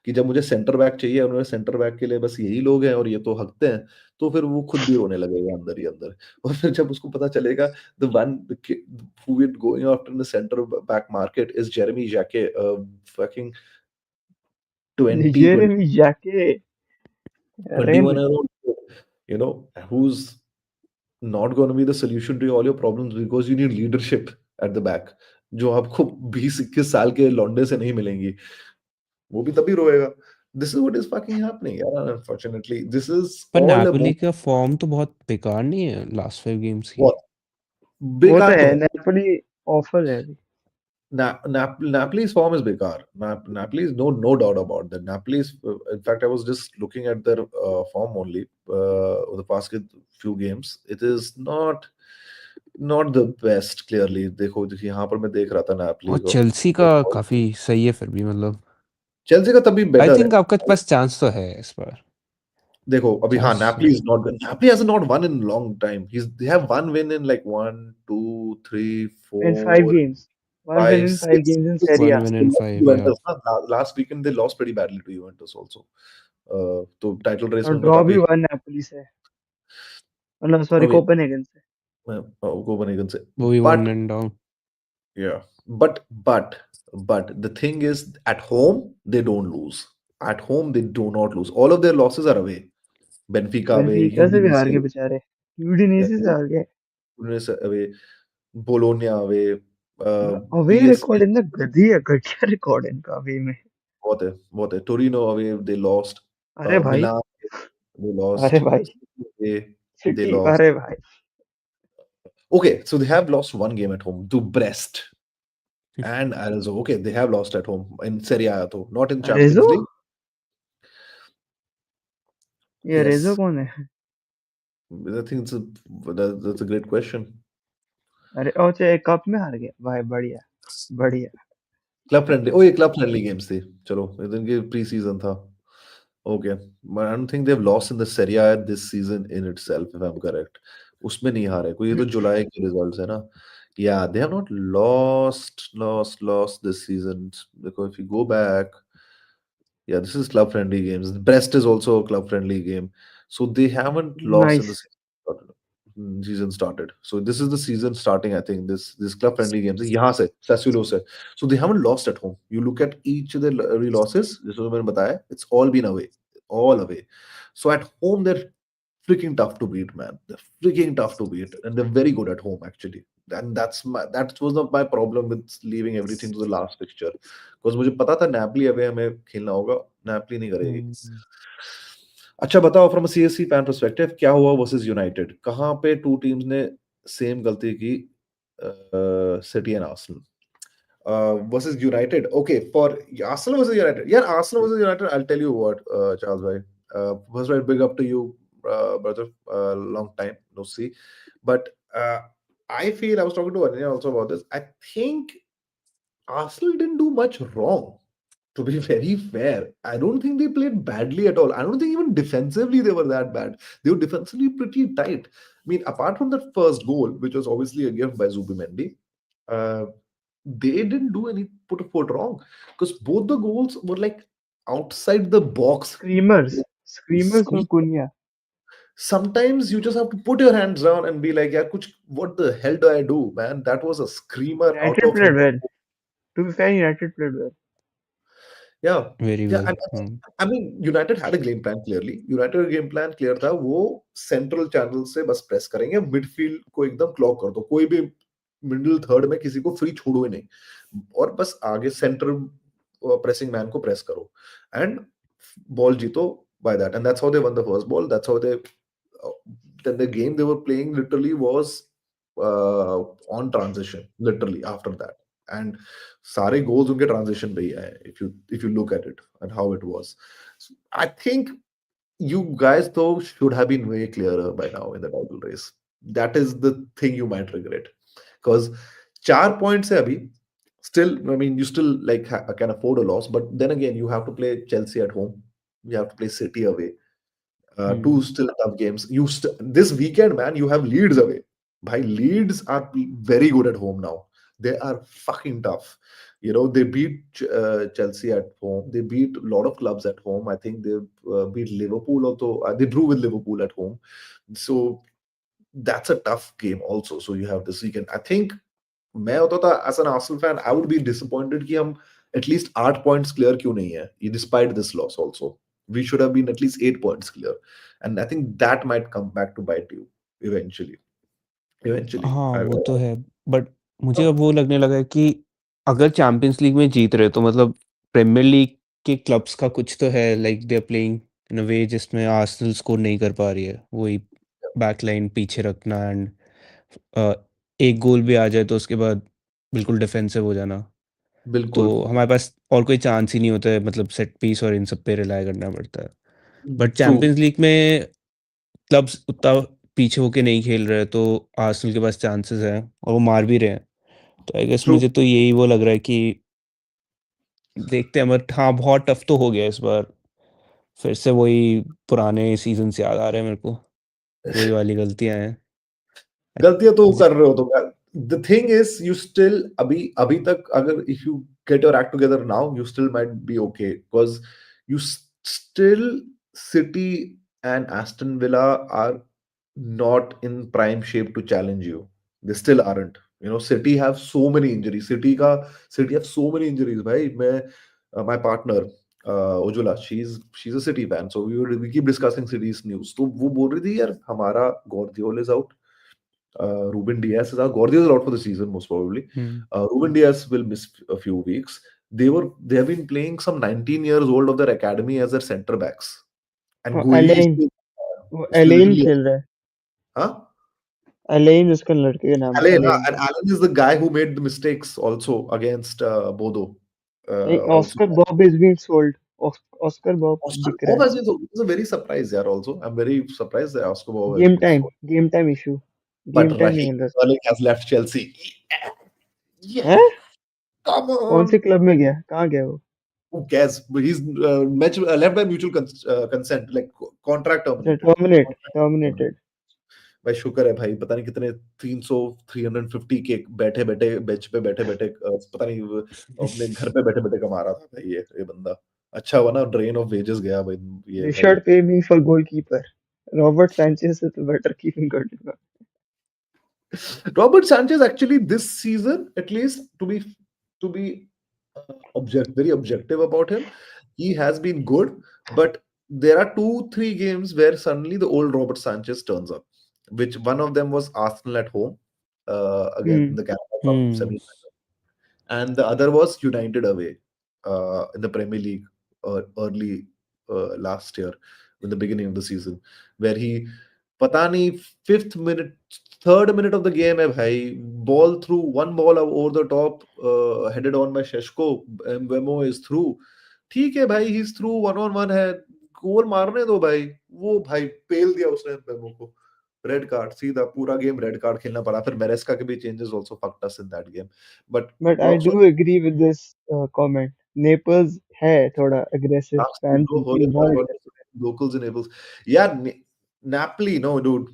[SPEAKER 1] कि जब मुझे सेंटर बैक चाहिए उन्होंने सेंटर बैक के लिए बस यही लोग हैं और ये तो हकते हैं तो फिर वो खुद भी रोने लगेगा अंदर ही अंदर और फिर जब उसको पता चलेगा the one who is going after in the center back market is Jeremy Jacquet fucking 20
[SPEAKER 3] Jeremy जाके
[SPEAKER 1] 21
[SPEAKER 3] rain
[SPEAKER 1] year old you know who's not going to be the solution to all your problems because you need leadership at the back जो आपको 20-21 साल के लौंडे से नहीं मिलेंगी वो भी तभी रोएगा this is what is fucking happening यार unfortunately this is
[SPEAKER 4] पर
[SPEAKER 1] all
[SPEAKER 4] नापोली
[SPEAKER 1] about
[SPEAKER 4] का फॉर्म तो बहुत बेकार नहीं है लास्ट 5 गेम्स की
[SPEAKER 1] what
[SPEAKER 3] वो तो
[SPEAKER 1] बेकार तो
[SPEAKER 3] है
[SPEAKER 1] है
[SPEAKER 3] नेपोली ऑफर है अभी
[SPEAKER 1] Napoli's form is bekar. Napoli is no doubt about that. Napoli's, in fact, I was just looking at their form only over the past few games. It is not the best. Clearly, देखो देखिए यहाँ पर मैं देख रहा था
[SPEAKER 4] और
[SPEAKER 1] Napoli को.
[SPEAKER 4] चेल्सी का काफी सही है फिर भी मतलब
[SPEAKER 1] चेल्सी का तभी
[SPEAKER 4] आई
[SPEAKER 1] बेटर है.
[SPEAKER 4] थिंक आपके पास चांस तो है इस बार
[SPEAKER 1] देखो अभी हाँ
[SPEAKER 4] chance
[SPEAKER 1] Napoli is not Napoli has not won in a long time. They have one win in like
[SPEAKER 3] 5
[SPEAKER 1] 1, 2, 3, 4,
[SPEAKER 3] games one win
[SPEAKER 1] five,
[SPEAKER 3] in 5
[SPEAKER 1] six.
[SPEAKER 3] games in
[SPEAKER 1] Six
[SPEAKER 3] Serie
[SPEAKER 4] one
[SPEAKER 3] A
[SPEAKER 4] win
[SPEAKER 1] they
[SPEAKER 4] in
[SPEAKER 1] lost to
[SPEAKER 4] 5 या
[SPEAKER 1] Juventus ना. Last weekend they lost pretty badly to Juventus also. तो title race
[SPEAKER 3] और
[SPEAKER 1] में उन्हें
[SPEAKER 3] draw भी
[SPEAKER 1] काफी
[SPEAKER 3] हुआ Napoli से मतलब सॉरी
[SPEAKER 1] अभी
[SPEAKER 3] कोपेनहेगन से
[SPEAKER 1] कोपेनहेगन से
[SPEAKER 4] वो भी one
[SPEAKER 1] but
[SPEAKER 4] and down
[SPEAKER 1] yeah but the thing is at home they don't lose at home they do not lose all of their losses are away Benfica away
[SPEAKER 3] Benfica से भी हार
[SPEAKER 1] Udinese
[SPEAKER 3] गए बेचारे यूडिनेसी से हार गए
[SPEAKER 1] Udinese away Bologna away
[SPEAKER 3] away
[SPEAKER 1] PSV
[SPEAKER 3] record इतना गधी है घटिया रिकॉर्ड इनका अवे में
[SPEAKER 1] बहुत है Torino away they lost
[SPEAKER 3] अरे भाई
[SPEAKER 1] Milan They
[SPEAKER 3] अरे
[SPEAKER 1] lost.
[SPEAKER 3] भाई
[SPEAKER 1] They
[SPEAKER 3] सिटी
[SPEAKER 1] lost.
[SPEAKER 3] अरे भाई
[SPEAKER 1] Okay, so they have lost one game at home to Brest and Arezzo. Okay, they have lost at home in Serie A, though not in
[SPEAKER 3] रेजो
[SPEAKER 1] Champions League.
[SPEAKER 3] ये रेजो
[SPEAKER 1] Yes,
[SPEAKER 3] कौन है
[SPEAKER 1] I think that's a great question.
[SPEAKER 3] अरे ओ अच्छा cup में हार गया भाई बढ़िया बढ़िया
[SPEAKER 1] Club friendly. Oh, ये club friendly games थे. चलो, इनके pre-season था. Okay, but I don't think they've lost in the Serie A this season in itself, if I'm correct. उसमें नहीं हारे. कोई ये तो जुलाई के results है ना. Yeah, they have not lost this season. Because if you go back, yeah, this is club friendly games. Brest is also a club friendly game. So they haven't lost in the
[SPEAKER 3] nice
[SPEAKER 1] season started. So this is the season starting, I think. This club friendly games. यहाँ से, Sassuolo से. So they haven't lost at home. You look at each of the losses, जैसे मैंने बताया, it's all been away. All away. So at home they're freaking tough to beat, man. They're freaking tough to beat. And they're very good at home actually. And that was not my problem with leaving everything to the last fixture. Because मुझे पता था नैपली away हमें खेलना होगा, नैपली नहीं करेगी। अच्छा बताओ from a CSC fan perspective क्या हुआ वर्सेस यूनाइटेड? कहाँ पे 2 टीम्स ने सेम गलती की city and Arsenal? Versus United. Okay, for Arsenal versus United. Yeah, Arsenal versus United, I'll tell you what, Charles bhai. First right, big up to you, brother. Long time no see. But I feel I was talking to Anya also about this. I think Arsenal didn't do much wrong. To be very fair, I don't think they played badly at all. I don't think even defensively they were that bad. They were defensively pretty tight. I mean, apart from that first goal, which was obviously a gift by Zubimendi, uh, they didn't do any put a foot wrong because both the goals were like outside the box.
[SPEAKER 3] स्क्रीमर्स और कुनिया
[SPEAKER 1] Sometimes you just have to put your hands down and be like, yeah, what the hell do I do, man? That was a screamer out
[SPEAKER 3] United
[SPEAKER 1] of
[SPEAKER 3] played well to be fair United played well
[SPEAKER 1] yeah.
[SPEAKER 4] Very
[SPEAKER 1] Yeah,
[SPEAKER 4] well
[SPEAKER 1] I mean, United had a game plan clearly. United का game plan clear था वो central channel से बस press करेंगे midfield को एकदम clock कर दो कोई भी मिडिल थर्ड में किसी को फ्री छोड़ो ही नहीं और बस आगे सेंटर प्रेसिंग मैन को प्रेस करो एंड बॉल जीतो by that and that's how they won the first ball that's how they then the game they were playing literally was on transition literally after that and सारे goals उनके transition पे ही आए if you look at it and how it was. So I think you guys though should have been way clearer by now in the title race. That is the thing you might regret because 4 points है अभी still I mean you still like can afford a loss but then again you have to play Chelsea at home you have to play City away two still tough games. This weekend, man, you have Leeds away. Bhai, Leeds are very good at home now. They are fucking tough. You know, they beat Chelsea at home. They beat a lot of clubs at home. I think they beat Liverpool also. They drew with Liverpool at home. So that's a tough game also. So you have this weekend. I think मैं होता था as an Arsenal fan I would be disappointed कि हम at least 8 points clear क्यों नहीं है despite this loss also we should have been at least 8 points clear and I think that might come back to bite you eventually
[SPEAKER 4] हाँ, वो तो है। But मुझे अब वो लगने लगा है कि अगर चैंपियंस लीग में जीत रहे, तो मतलब प्रीमियर लीग के क्लब्स का कुछ तो है, like they are playing in a way जिसमें आर्सेनल स्कोर नहीं कर पा रही है। वही बैकलाइन पीछे रखना एंड अ, एक गोल भी आ जाए तो उसके बाद बिल्कुल डिफेंसिव हो जाना। तो
[SPEAKER 1] बिल्कुल
[SPEAKER 4] हमारे पास और कोई चांस ही नहीं होता है, मतलब सेट पीस और इन सब पे रिलाय करना पड़ता है। बट
[SPEAKER 1] ट्रू
[SPEAKER 4] चैंपियंस लीग में क्लब्स उतना पीछे होके नहीं खेल रहे, तो आर्सेनल के पास चांसेस हैं और वो मार भी रहे हैं। तो आई गेस
[SPEAKER 1] ट्रू
[SPEAKER 4] मुझे तो यही वो लग रहा है कि देखते हैं, बट हाँ, बहुत टफ तो हो गया इस बार। फिर से वही पुराने सीज़न्स याद आ रहे हैं मेरे को, वही वाली गलतियाँ हैं।
[SPEAKER 1] गलतियां तो
[SPEAKER 4] ज
[SPEAKER 1] कर रहे हो तो the thing is you still अभी अभी तक अगर if you get your act together now you still might be okay because you still City and Aston Villa are not in prime shape to challenge you they still aren't city have so many injuries city have so many injuries bhai my partner Ujula she's a city fan so we keep discussing city's news तो वो बोल रही थी यार हमारा Guardiola is out Ruben Diaz is out. Guardiola is out for the season, most probably.
[SPEAKER 4] Hmm,
[SPEAKER 1] Ruben Diaz will miss a few weeks. They have been playing some 19 years old of their academy as their center backs. And Guehi
[SPEAKER 3] Allen वो
[SPEAKER 1] उसकी
[SPEAKER 3] Allen
[SPEAKER 1] literally,
[SPEAKER 3] खेल रहा है।
[SPEAKER 1] हाँ,
[SPEAKER 3] Allen उसका लड़के का नाम है,
[SPEAKER 1] Allen,
[SPEAKER 3] Allen.
[SPEAKER 1] and Allen is the guy who made the mistakes also against Bodo.
[SPEAKER 3] नहीं,
[SPEAKER 1] Also,
[SPEAKER 3] Oscar Bob is being sold. Oscar Bob
[SPEAKER 1] Oscar
[SPEAKER 3] बिक रहा
[SPEAKER 1] Bob
[SPEAKER 3] है।
[SPEAKER 1] has been so, it's a very surprise there also. I'm very surprised that Oscar Bob has
[SPEAKER 3] game
[SPEAKER 1] been
[SPEAKER 3] time,
[SPEAKER 1] so.
[SPEAKER 3] Game time issue,
[SPEAKER 1] But
[SPEAKER 3] game time नहीं
[SPEAKER 1] Raheem
[SPEAKER 3] मिल रहा।
[SPEAKER 1] Sterling has left Chelsea.
[SPEAKER 3] है?
[SPEAKER 1] Yeah, come
[SPEAKER 3] कौन से
[SPEAKER 1] on.
[SPEAKER 3] Club में गया, कहाँ गया वो?
[SPEAKER 1] Who cares? But he's left by mutual consent, like contract
[SPEAKER 3] अच्छा,
[SPEAKER 1] terminated. Contract terminated.
[SPEAKER 3] टर्मिनेटेड।
[SPEAKER 1] भाई शुक्र है भाई, पता नहीं कितने 300 350 के बैठे बैठे बेंच पे बैठे बैठे पता नहीं अपने घर पे बैठे बैठे कमा रहा था भाई ये बंदा। अच्छा हुआ ना, ड्रेन ऑफ वेजेस गया भाई ये
[SPEAKER 3] दे
[SPEAKER 1] भाई।
[SPEAKER 3] Should pay me for goalkeeper. Robert Sanchez से तो बेटर कीपिंग कर दूंगा।
[SPEAKER 1] Robert Sanchez actually this season, at least to be very objective about him, he has been good. But there are 2-3 games where suddenly the old Robert Sanchez turns up. Which one of them was Arsenal at home again in the Carabao Cup
[SPEAKER 4] Hmm.
[SPEAKER 1] semi, and the other was United away in the Premier League early last year, in the beginning of the season, where he, पता नहीं fifth minute, third minute of the game है भाई, ball through, one ball over the top, headed on by Sheshko, Mbemo is through, ठीक है भाई, he's through, one on one है, गोल मारने दो भाई, वो भाई पेल दिया उसने Mbemo को, रेड कार्ड सीधा, पूरा गेम रेड कार्ड खेलना पड़ा, फिर मेरेस्का के भी changes also fucked us in that game, but
[SPEAKER 3] but I do agree with this comment. नेपर्स है थोड़ा अग्रेसिव, फैंस इन्वॉल्व है।
[SPEAKER 1] locals enables, yeah, Napoli, no dude,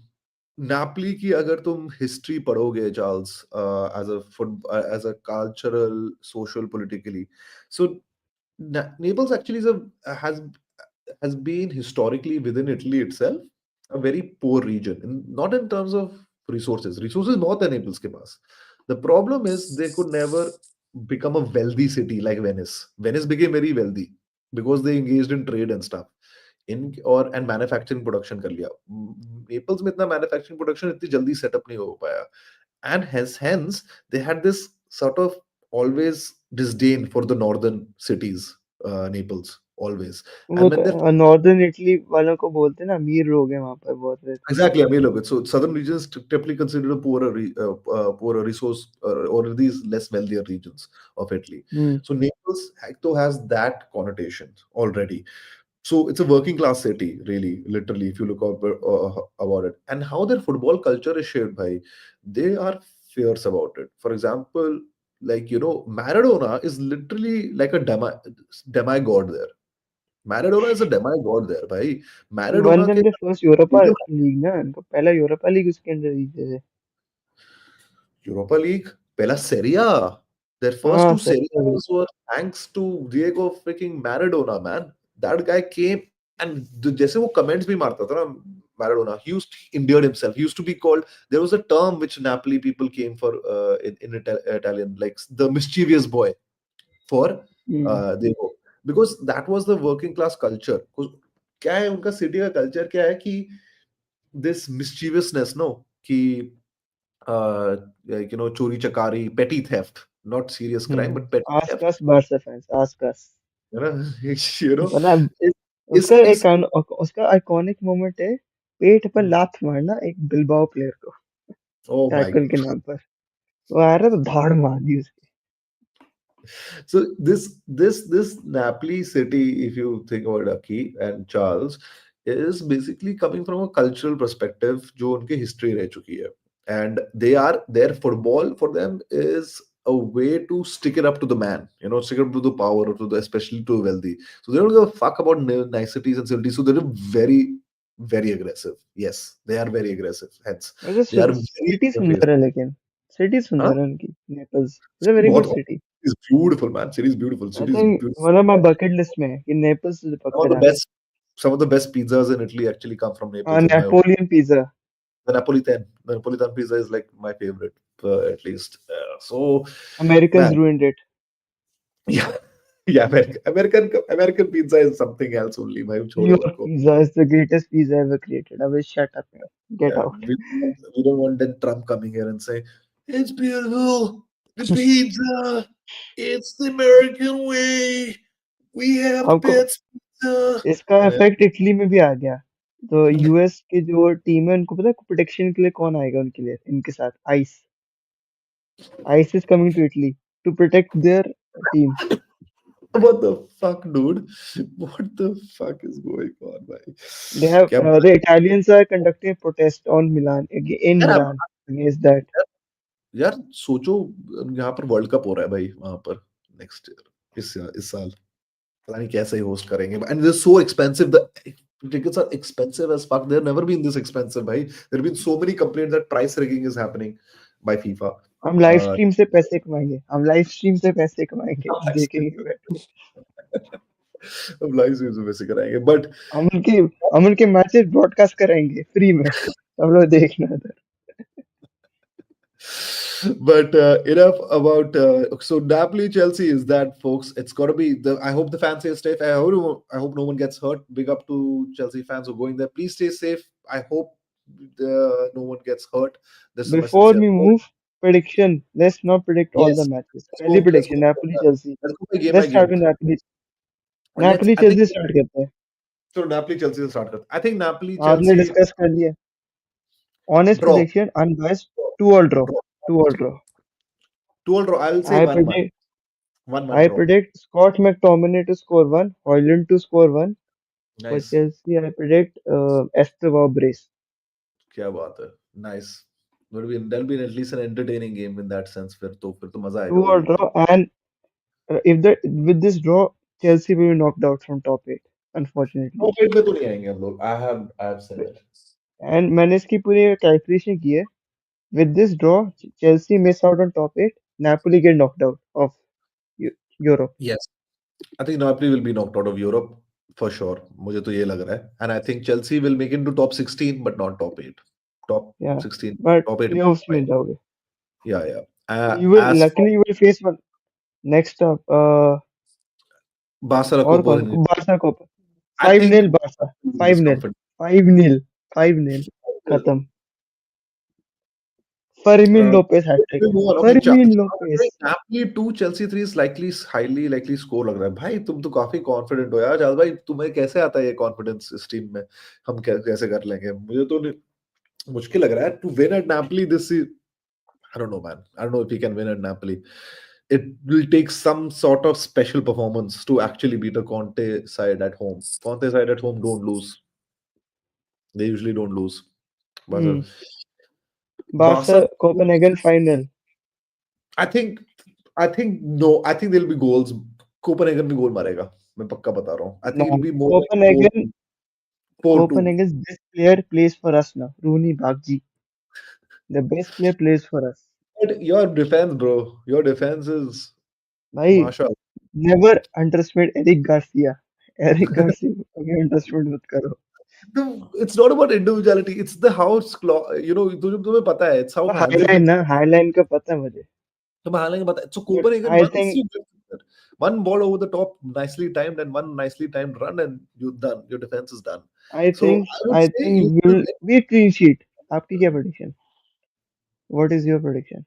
[SPEAKER 1] Napoli की अगर तुम हिस्ट्री पढ़ोगे Charles, as a foot as a cultural social politically, so Naples actually has been historically within Italy itself a very poor region, not in terms of resources. Resources बहुत है Naples के पास. The problem is they could never become a wealthy city like Venice. Venice became very wealthy because they engaged in trade and stuff. इन और and manufacturing production कर लिया. Naples में इतना manufacturing production इतनी जल्दी सेटअप नहीं हो पाया, and hence they had this sort of always disdain for the northern cities, Naples always,
[SPEAKER 3] वो
[SPEAKER 1] and when they're
[SPEAKER 3] northern Italy वालों को बोलते हैं ना, अमीर लोग हैं वहां पर, बहुत रहते हैं।
[SPEAKER 1] exactly, I mean, look, so southern regions typically considered a poorer resource, or these less wealthier regions of Italy.
[SPEAKER 3] Hmm.
[SPEAKER 1] So Naples Hector has that connotation already. So it's a working class city, really, literally, if you look about it. And how their football culture is shaped by, they are fierce about it. For example, like, Maradona is literally like a demigod there. Maradona is a demigod there, bhai.
[SPEAKER 3] He one
[SPEAKER 1] Maradona
[SPEAKER 3] them
[SPEAKER 1] के
[SPEAKER 3] the first Europa league ना, इनको पहला Europa league उसके अंदर जीते थे।
[SPEAKER 1] Europa League, pehla Serie A. Their first
[SPEAKER 3] हाँ
[SPEAKER 1] two
[SPEAKER 3] सही
[SPEAKER 1] Serie
[SPEAKER 3] है।
[SPEAKER 1] A's were thanks to Diego freaking Maradona, man. That guy came and जैसे वो comments भी मारता था ना, Maradona, he used endeared himself. He used to be called. There was a term which Napoli people came for in Italian, like the mischievous boy for
[SPEAKER 3] hmm.
[SPEAKER 1] Diego, because that was the working class culture. क्या है उनका city का culture, क्या है कि this mischievousness, no, कि like, chori chakari, petty theft, not serious crime,
[SPEAKER 4] Hmm.
[SPEAKER 1] but petty
[SPEAKER 3] ask
[SPEAKER 1] theft.
[SPEAKER 3] Us Barca fans, ask us.
[SPEAKER 1] You know, you know,
[SPEAKER 3] मतलब
[SPEAKER 1] is
[SPEAKER 3] उसका
[SPEAKER 1] is
[SPEAKER 3] एक उसका आइकॉनिक मोमेंट है, पेट पर
[SPEAKER 1] Hmm.
[SPEAKER 3] लात मारना एक बिलबाओ प्लेयर को
[SPEAKER 1] Oh my
[SPEAKER 3] टैकल के नाम पर। वो आ रहा तो धाड़ मार दी उसकी।
[SPEAKER 1] So this Napoli city, if you think about Aki and Charles, is basically coming from a cultural perspective, जो उनकी history रह चुकी है, and their football for them is a way to stick it up to the man, stick it up to the power, to the especially to the wealthy. So they don't give a fuck about niceties and civility. So they're very very aggressive. Yes, they are very aggressive. Hence,
[SPEAKER 3] वैसे
[SPEAKER 1] they are very
[SPEAKER 3] city
[SPEAKER 1] in your face.
[SPEAKER 3] सुंदर है, लेकिन city
[SPEAKER 1] हाँ?
[SPEAKER 3] सुंदर है उनकी। Naples is a very good
[SPEAKER 1] बहुत
[SPEAKER 3] city.
[SPEAKER 1] is beautiful, man. City is beautiful.
[SPEAKER 3] I
[SPEAKER 1] City is
[SPEAKER 3] think
[SPEAKER 1] beautiful.
[SPEAKER 3] One of my bucket list में है कि नेपल्स से
[SPEAKER 1] Some of
[SPEAKER 3] पक्का
[SPEAKER 1] the
[SPEAKER 3] जाना है।
[SPEAKER 1] best, some of the best pizzas in Italy actually come from
[SPEAKER 3] हाँ,
[SPEAKER 1] Naples, in my opinion.
[SPEAKER 3] Napoleon pizza.
[SPEAKER 1] The Napolitan pizza is like my favorite, at least. So,
[SPEAKER 3] Americans
[SPEAKER 1] man,
[SPEAKER 3] ruined it.
[SPEAKER 1] yeah, yeah, American pizza is something else only. भाई छोड़ो
[SPEAKER 3] New York
[SPEAKER 1] उसको.
[SPEAKER 3] Pizza is the greatest pizza ever created. I will shut up man, get
[SPEAKER 1] Yeah,
[SPEAKER 3] out.
[SPEAKER 1] we don't want then Trump coming here and say it's beautiful, the pizza, it's the American way. We have the
[SPEAKER 3] आपको
[SPEAKER 1] best pizza.
[SPEAKER 3] इसका effect Italy में भी आ गया। तो US के जो team है उनको पता है प्रोटेक्शन के लिए कौन आएगा उनके लिए इनके साथ ice ice is coming to Italy to protect their team
[SPEAKER 1] What the fuck, dude? What the fuck is going on, भाई?
[SPEAKER 3] they have
[SPEAKER 1] क्या
[SPEAKER 3] the Italians are conducting a protest on Milan in
[SPEAKER 1] यार
[SPEAKER 3] Milan against that
[SPEAKER 1] यार सोचो, यहाँ पर world cup हो रहा है भाई, वहां पर नेक्स्ट ईयर, इस साल पता नहीं कैसे ही होस्ट करेंगे, and this so expensive, the tickets are expensive as fuck. They've never been this expensive, bhai. There have been so many complaints that price rigging is happening by FIFA.
[SPEAKER 3] हम live stream से पैसे कमाएंगे हम live stream से पैसे कमाएंगे देखेंगे बैठ के
[SPEAKER 1] अब लाइव स्ट्रीम से वैसे कराएंगे, बट
[SPEAKER 3] हम उनके मैचेस ब्रॉडकास्ट कराएंगे फ्री में सब लोग देखना था
[SPEAKER 1] but enough about so Napoli Chelsea is that, folks. It's got to be the. I hope the fans stay safe. I hope no one gets hurt. Big up to Chelsea fans who are going there. Please stay safe. I hope no one gets hurt. This is my
[SPEAKER 3] Before
[SPEAKER 1] sincere
[SPEAKER 3] we
[SPEAKER 1] hope.
[SPEAKER 3] move, prediction. Let's not predict all the
[SPEAKER 1] Yes,
[SPEAKER 3] matches.
[SPEAKER 1] let's
[SPEAKER 3] पहली
[SPEAKER 1] go. Let's
[SPEAKER 3] prediction
[SPEAKER 1] go.
[SPEAKER 3] Napoli Chelsea.
[SPEAKER 1] Let's go by
[SPEAKER 3] Let's start
[SPEAKER 1] game.
[SPEAKER 3] with Napoli.
[SPEAKER 1] And let's.
[SPEAKER 3] Napoli
[SPEAKER 1] I think
[SPEAKER 3] Chelsea start करते हैं.
[SPEAKER 1] so. Napoli Chelsea will start. I think Napoli
[SPEAKER 3] आपने
[SPEAKER 1] Chelsea
[SPEAKER 3] discuss कर लिया. Honest
[SPEAKER 1] draw.
[SPEAKER 3] prediction, unbiased, 2-all draw.
[SPEAKER 1] Draw.
[SPEAKER 3] 2-all draw.
[SPEAKER 1] 2-all draw. I'll say
[SPEAKER 3] I
[SPEAKER 1] 1-1.
[SPEAKER 3] predict
[SPEAKER 1] 1-1
[SPEAKER 3] I
[SPEAKER 1] draw.
[SPEAKER 3] predict Scott McTominay to score one, Hoyland to score one. For
[SPEAKER 1] Nice.
[SPEAKER 3] Chelsea, I predict Estevao brace.
[SPEAKER 1] क्या बात है. Nice. There'll be at least an entertaining game in that sense. फिर तो मजा आएगा
[SPEAKER 3] 2-all
[SPEAKER 1] वो game.
[SPEAKER 3] draw, and if the with this draw, Chelsea will be knocked out from top 8, unfortunately.
[SPEAKER 1] No, फिर में तो नहीं आएंगे हम लोग. I have said that.
[SPEAKER 3] And मैंने इसकी पूरी कैलकुलेशन की है. With this draw, Chelsea miss out on top 8. Napoli get knocked out of Europe.
[SPEAKER 1] Yes. I think Napoli will be knocked out of Europe for sure. मुझे तो ये लग रहा है. And I think Chelsea will make it to top 16 but not top 8. Top
[SPEAKER 3] Yeah,
[SPEAKER 1] 16,
[SPEAKER 3] but
[SPEAKER 1] top 8.
[SPEAKER 3] playoffs में जाओगे.
[SPEAKER 1] Yeah, yeah.
[SPEAKER 3] You will
[SPEAKER 1] As for
[SPEAKER 3] luckily you will face one next up.
[SPEAKER 1] Barca
[SPEAKER 3] और
[SPEAKER 1] Copa,
[SPEAKER 3] कौन? Barca Copa.
[SPEAKER 1] I think
[SPEAKER 3] 5-0 Barca.
[SPEAKER 1] this
[SPEAKER 3] 5-0.
[SPEAKER 1] confident.
[SPEAKER 3] 5-0. 5-0. खत्म. Fermin Lopez hat trick.
[SPEAKER 1] We move on. Okay,
[SPEAKER 3] Fermin Lopez.
[SPEAKER 1] Napoli 2, Chelsea 3 is highly likely score लग रहा है. भाई तुम तो काफी कॉन्फिडेंट हो यार. जाद भाई तुम्हें कैसे आता है ये कॉन्फिडेंस इस टीम में? हम कैसे कर लेंगे? मुझे तो मुश्किल लग रहा है. To win at Napoli this is, I don't know, man. I don't know if he can win at Napoli. It will take some sort of special performance to actually beat a Conte side at home. Conte side at home don't lose. They usually don't lose. Barca.
[SPEAKER 3] Barca Copenhagen final.
[SPEAKER 1] I think no. I think there'll be goals. Copenhagen भी गोल मारेगा. मैं पक्का बता रहा हूँ. I think it'll be more
[SPEAKER 3] Copenhagen.
[SPEAKER 1] 4-2.
[SPEAKER 3] Copenhagen's best player plays for us now. Rooney Bagji. The best player plays for us.
[SPEAKER 1] But your defense, bro. Your defense is
[SPEAKER 3] भाई
[SPEAKER 1] mashallah.
[SPEAKER 3] never underestimate Eric Garcia. Eric Garcia को कभी underestimate मत करो.
[SPEAKER 1] It's not about individuality. It's the house, तुम्हें पता है. It's how
[SPEAKER 3] highline ना highline का पता है मुझे.
[SPEAKER 1] तुम्हें हाईलाइन पता है. So
[SPEAKER 3] But
[SPEAKER 1] Copenhagen
[SPEAKER 3] I
[SPEAKER 1] once
[SPEAKER 3] think
[SPEAKER 1] you get that, one ball over the top, nicely timed, and one nicely timed run, and you're done. Your defense is done.
[SPEAKER 3] I
[SPEAKER 1] So
[SPEAKER 3] think
[SPEAKER 1] I would say you will
[SPEAKER 3] we'll
[SPEAKER 1] win.
[SPEAKER 3] be clean sheet. आपकी क्या prediction? What is your prediction?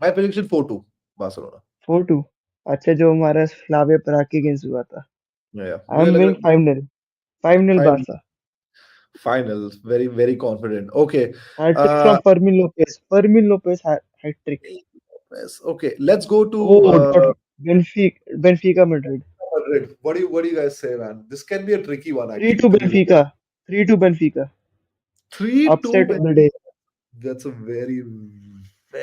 [SPEAKER 1] My prediction 4-2 Barcelona.
[SPEAKER 3] 4-2. अच्छा जो हमारा फ्लावे पराग के against हुआ था.
[SPEAKER 1] Yeah.
[SPEAKER 3] I'm
[SPEAKER 1] मुझे लग
[SPEAKER 3] going
[SPEAKER 1] रहा है
[SPEAKER 3] 5-0. 5-0 Barca.
[SPEAKER 1] final. Very, very confident. Okay.
[SPEAKER 3] Hat trick from Fermin Lopez. Fermin Lopez hat trick.
[SPEAKER 1] Yes. Okay. Let's go to
[SPEAKER 3] Benfica Madrid.
[SPEAKER 1] Madrid. What do you guys say, man? This can be a tricky one.
[SPEAKER 3] 3-2 Benfica. 3-2 Benfica.
[SPEAKER 1] 3-2
[SPEAKER 3] Upset of the day.
[SPEAKER 1] That's a very,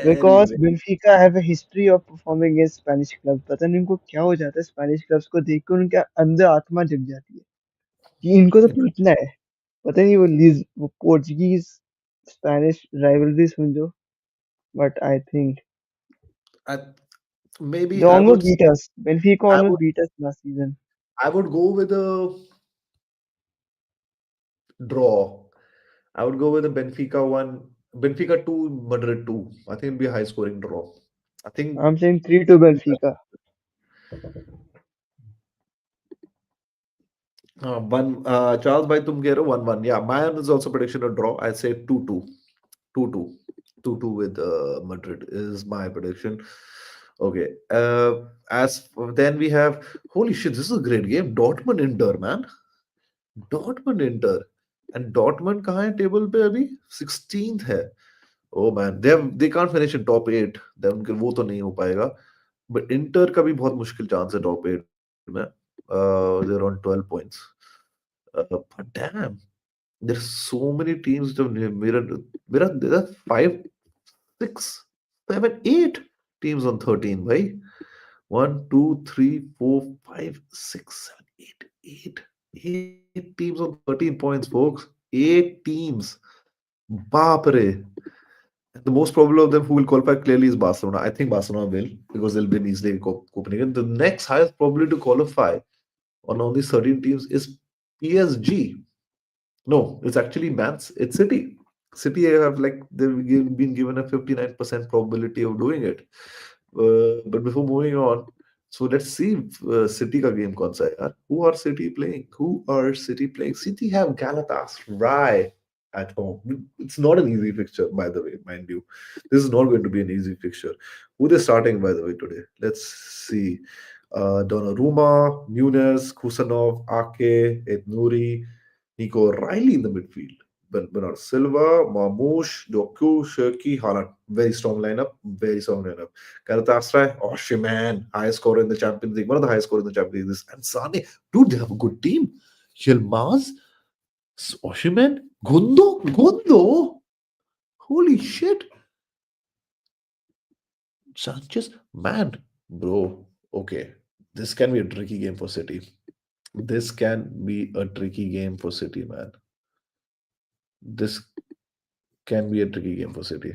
[SPEAKER 3] Because Benfica have a history of performing against Spanish clubs. पता नहीं इनको क्या हो जाता है Spanish clubs को देख कर उनके अंदर आत्मा जग जाती है कि इनको तो पीटना है. पता नहीं वो Portuguese Spanish rivalry समझो. But I think
[SPEAKER 1] maybe
[SPEAKER 3] they almost beat us. Benfica almost beat us last season.
[SPEAKER 1] I would go with a draw. I would go with a Benfica 1, Benfica 2, Madrid 2. I think it'll be a high scoring draw. I think
[SPEAKER 3] I'm saying 3-2 Benfica.
[SPEAKER 1] Charles bhai tum keh rahe ho 1-1. Yeah, mine is also prediction a draw. I say 2-2. 2-2. 2-2 with Madrid is my prediction. Okay. Then we have, holy shit, this is a great game. Dortmund Inter, man. Dortmund Inter. And Dortmund कहाँ है table पे अभी 16th है. Oh man, they can't finish in top 8. Then उनके वो तो नहीं हो पाएगा. But Inter का भी बहुत मुश्किल चांस है top 8 में. They're on 12 points. But damn, there's so many teams जो मेरा there are 5, 6, 7, 8 teams on 13 भाई. 1, 2, 3, 4, 5, 6, 7, 8, 8 teams on 13 points, folks. 8 teams. बाप रे. The most probable of them who will qualify clearly is Barcelona. I think Barcelona will because they'll win easily in Copenhagen. The next highest probability to qualify on all these 13 teams is PSG. No, it's actually it's City. City have like been given a 59% probability of doing it. But before moving on, so let's see City का game कौन सा है यार? Who are City playing? Who are City playing? City have Galatasaray at home. It's not an easy fixture, by the way, mind you. This is not going to be an easy fixture. Who they're starting, by the way, today? Let's see. Donnarumma, Nunes, Kusanov, Ake, Etnuri, Nico Riley in the midfield. Bernard Silva, Marmoush, Doku, Shirky, Haaland. Very strong lineup. Very strong lineup. Galatasaray, Oshiman, highest scorer in the Champions League. One of the highest scorers in the Champions League. And Sane, dude, they have a good team. Yilmaz, Oshiman, Gundo. Holy shit. Sanchez, man, bro. Okay, this can be a tricky game for City. This can be a tricky game for City, man. This can be a tricky game for City.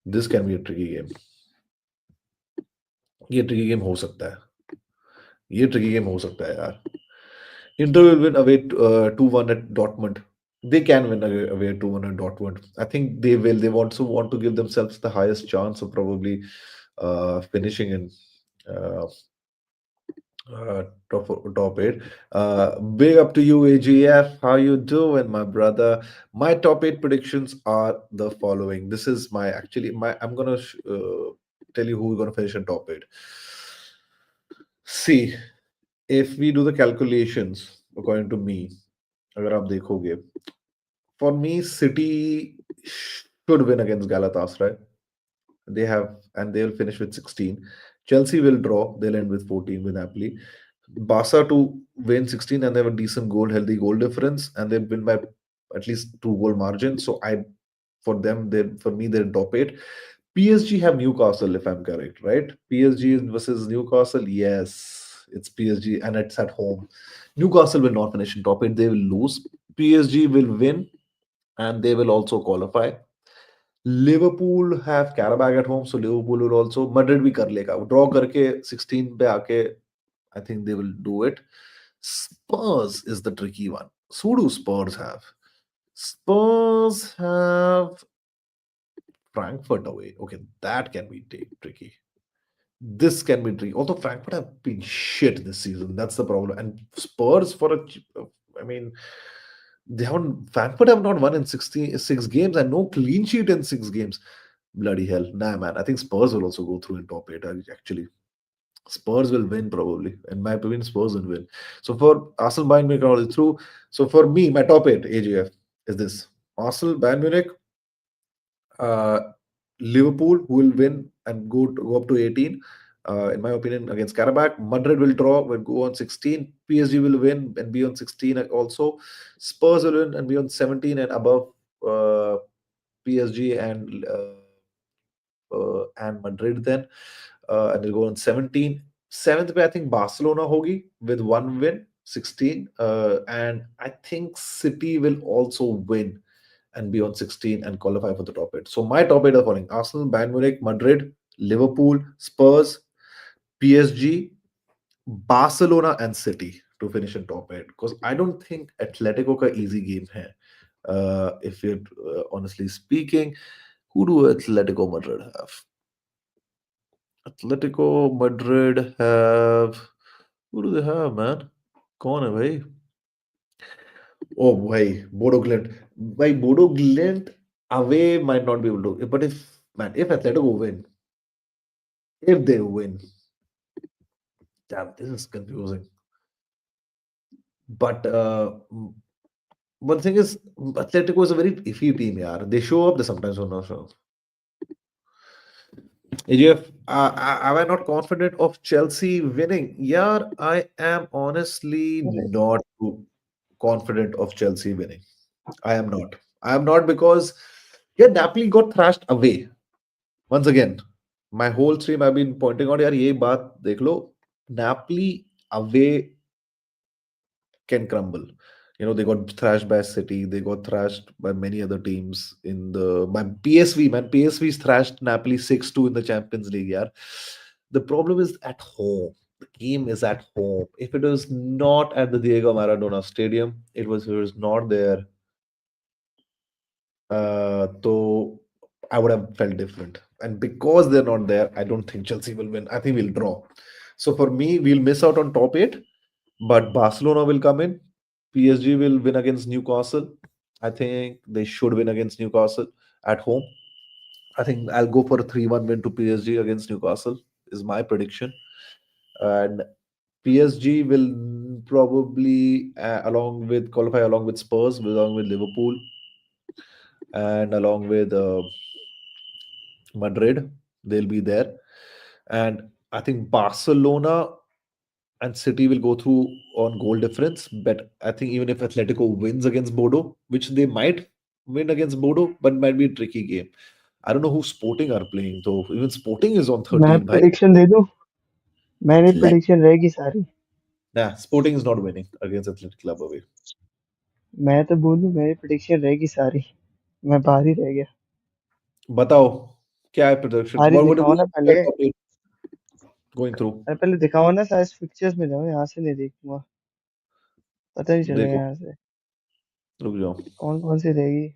[SPEAKER 1] This can be a tricky game. ये tricky game हो सकता है. ये tricky game हो सकता है यार. Inter will win away 2-1 at Dortmund. They can win away 2-1 at Dortmund. I think they will. They also want to give themselves the highest chance of probably finishing in uh, top 8. Big up to you, AGF. How you doing, my brother? My top 8 predictions are the following. This is my actually my. I'm gonna tell you who we're gonna finish in top 8. See, if we do the calculations according to me, अगर आप देखोगे, for me, City should win against Galatasaray. They have, and they will finish with 16. Chelsea will draw. They'll end with 14 with Napoli. Barca to win 16 and they have a decent goal, healthy goal difference, and they win by at least 2 goal margin. So for them, for me, they're in top 8. PSG have Newcastle, if I'm correct, right? PSG versus Newcastle, yes, it's PSG and it's at home. Newcastle will not finish in top 8. They will lose. PSG will win and they will also qualify. Liverpool have Karabag at home, so Liverpool will also. Madrid भी कर लेगा. Draw करके 16 पे आके, I think they will do it. Spurs is the tricky one. So who do Spurs have? Spurs have Frankfurt away. Okay, that can be tricky. This can be tricky. Although Frankfurt have been shit this season, that's the problem. And Spurs I mean, Frankfurt have not won in 66 games and no clean sheet in 6 games. Bloody hell. Nah, man. I think Spurs will also go through in top 8, actually. Spurs will win probably. In my opinion, Spurs will win. So for Arsenal, Bayern Munich are all through. So for me, my top 8 AGF is this: Arsenal, Bayern Munich, uh, Liverpool, who will win and go up to 18. In my opinion, against Karabakh, Madrid will draw, will go on 16. PSG will win and be on 16 also. Spurs will win and be on 17 and above PSG and Madrid then. And they'll go on 17. Seventh पे I think Barcelona होगी with 1 win, 16. And I think City will also win and be on 16 and qualify for the top 8. So my top 8 are following: Arsenal, Bayern Munich, Madrid, Liverpool, Spurs, PSG, Barcelona, and City to finish in top 8. Because I don't think Atletico ka easy game hai. If you're honestly speaking, who do Atletico Madrid have? Atletico Madrid have. Who do they have, man? कौन है भाई? Oh भाई, Bodo Glint. By Bodo Glint away might not be able to. But if Atletico win, if they win, damn, this is confusing. But One thing is, Atletico is a very iffy team, yaar. They show up, they sometimes don't show up. AGF, am I not confident of Chelsea winning? Yeah, I am honestly
[SPEAKER 3] Correct.
[SPEAKER 1] not too confident of Chelsea winning. I am not. I am not because yeah, Napoli got thrashed away once again. My whole stream I've been pointing out, यार ये बात देख लो. Napoli away can crumble. You know, they got thrashed by City. They got thrashed by many other teams in the by PSV. Man, PSV's thrashed Napoli 6-2 in the Champions League. Yeah, the problem is at home. The game is at home. If it was not at the Diego Maradona Stadium, it was not there. So I would have felt different. And because they're not there, I don't think Chelsea will win. I think we'll draw. So for me, we'll miss out on top eight, but Barcelona will come in. PSG will win against Newcastle. I think they should win against Newcastle at home. I think I'll go for a 3-1 win to PSG against Newcastle, is my prediction. And PSG will probably, qualify along with Spurs, along with Liverpool, and along with Madrid. They'll be there. And I think Barcelona and City will go through on goal difference. But I think even if Atletico wins against Bodo, which they might win against Bodo, but might be a tricky game. I don't know who Sporting are playing though. Even Sporting is on
[SPEAKER 3] मैं
[SPEAKER 1] 13, bhai.
[SPEAKER 3] Prediction दे दूं? मेरी
[SPEAKER 1] Atlet-
[SPEAKER 3] prediction रहेगी सारी.
[SPEAKER 1] Nah, Sporting is not winning against Athletic Club away.
[SPEAKER 3] मैं तो बोलूं मेरी prediction रहेगी सारी. मैं बाहर ही रह गया.
[SPEAKER 1] बताओ क्या है prediction?
[SPEAKER 3] सारी
[SPEAKER 1] What
[SPEAKER 3] दिखाओ
[SPEAKER 1] is
[SPEAKER 3] ना
[SPEAKER 1] the
[SPEAKER 3] पहले.
[SPEAKER 1] top eight going through?
[SPEAKER 3] अरे पहले दिखाओ ना, सारे पिक्चर्स में जाओ, यहाँ से नहीं देखूंगा. पता नहीं चलेगा
[SPEAKER 1] देखो,
[SPEAKER 3] यहाँ से
[SPEAKER 1] रुक जाओ.
[SPEAKER 3] कौन कौन सी रहेगी.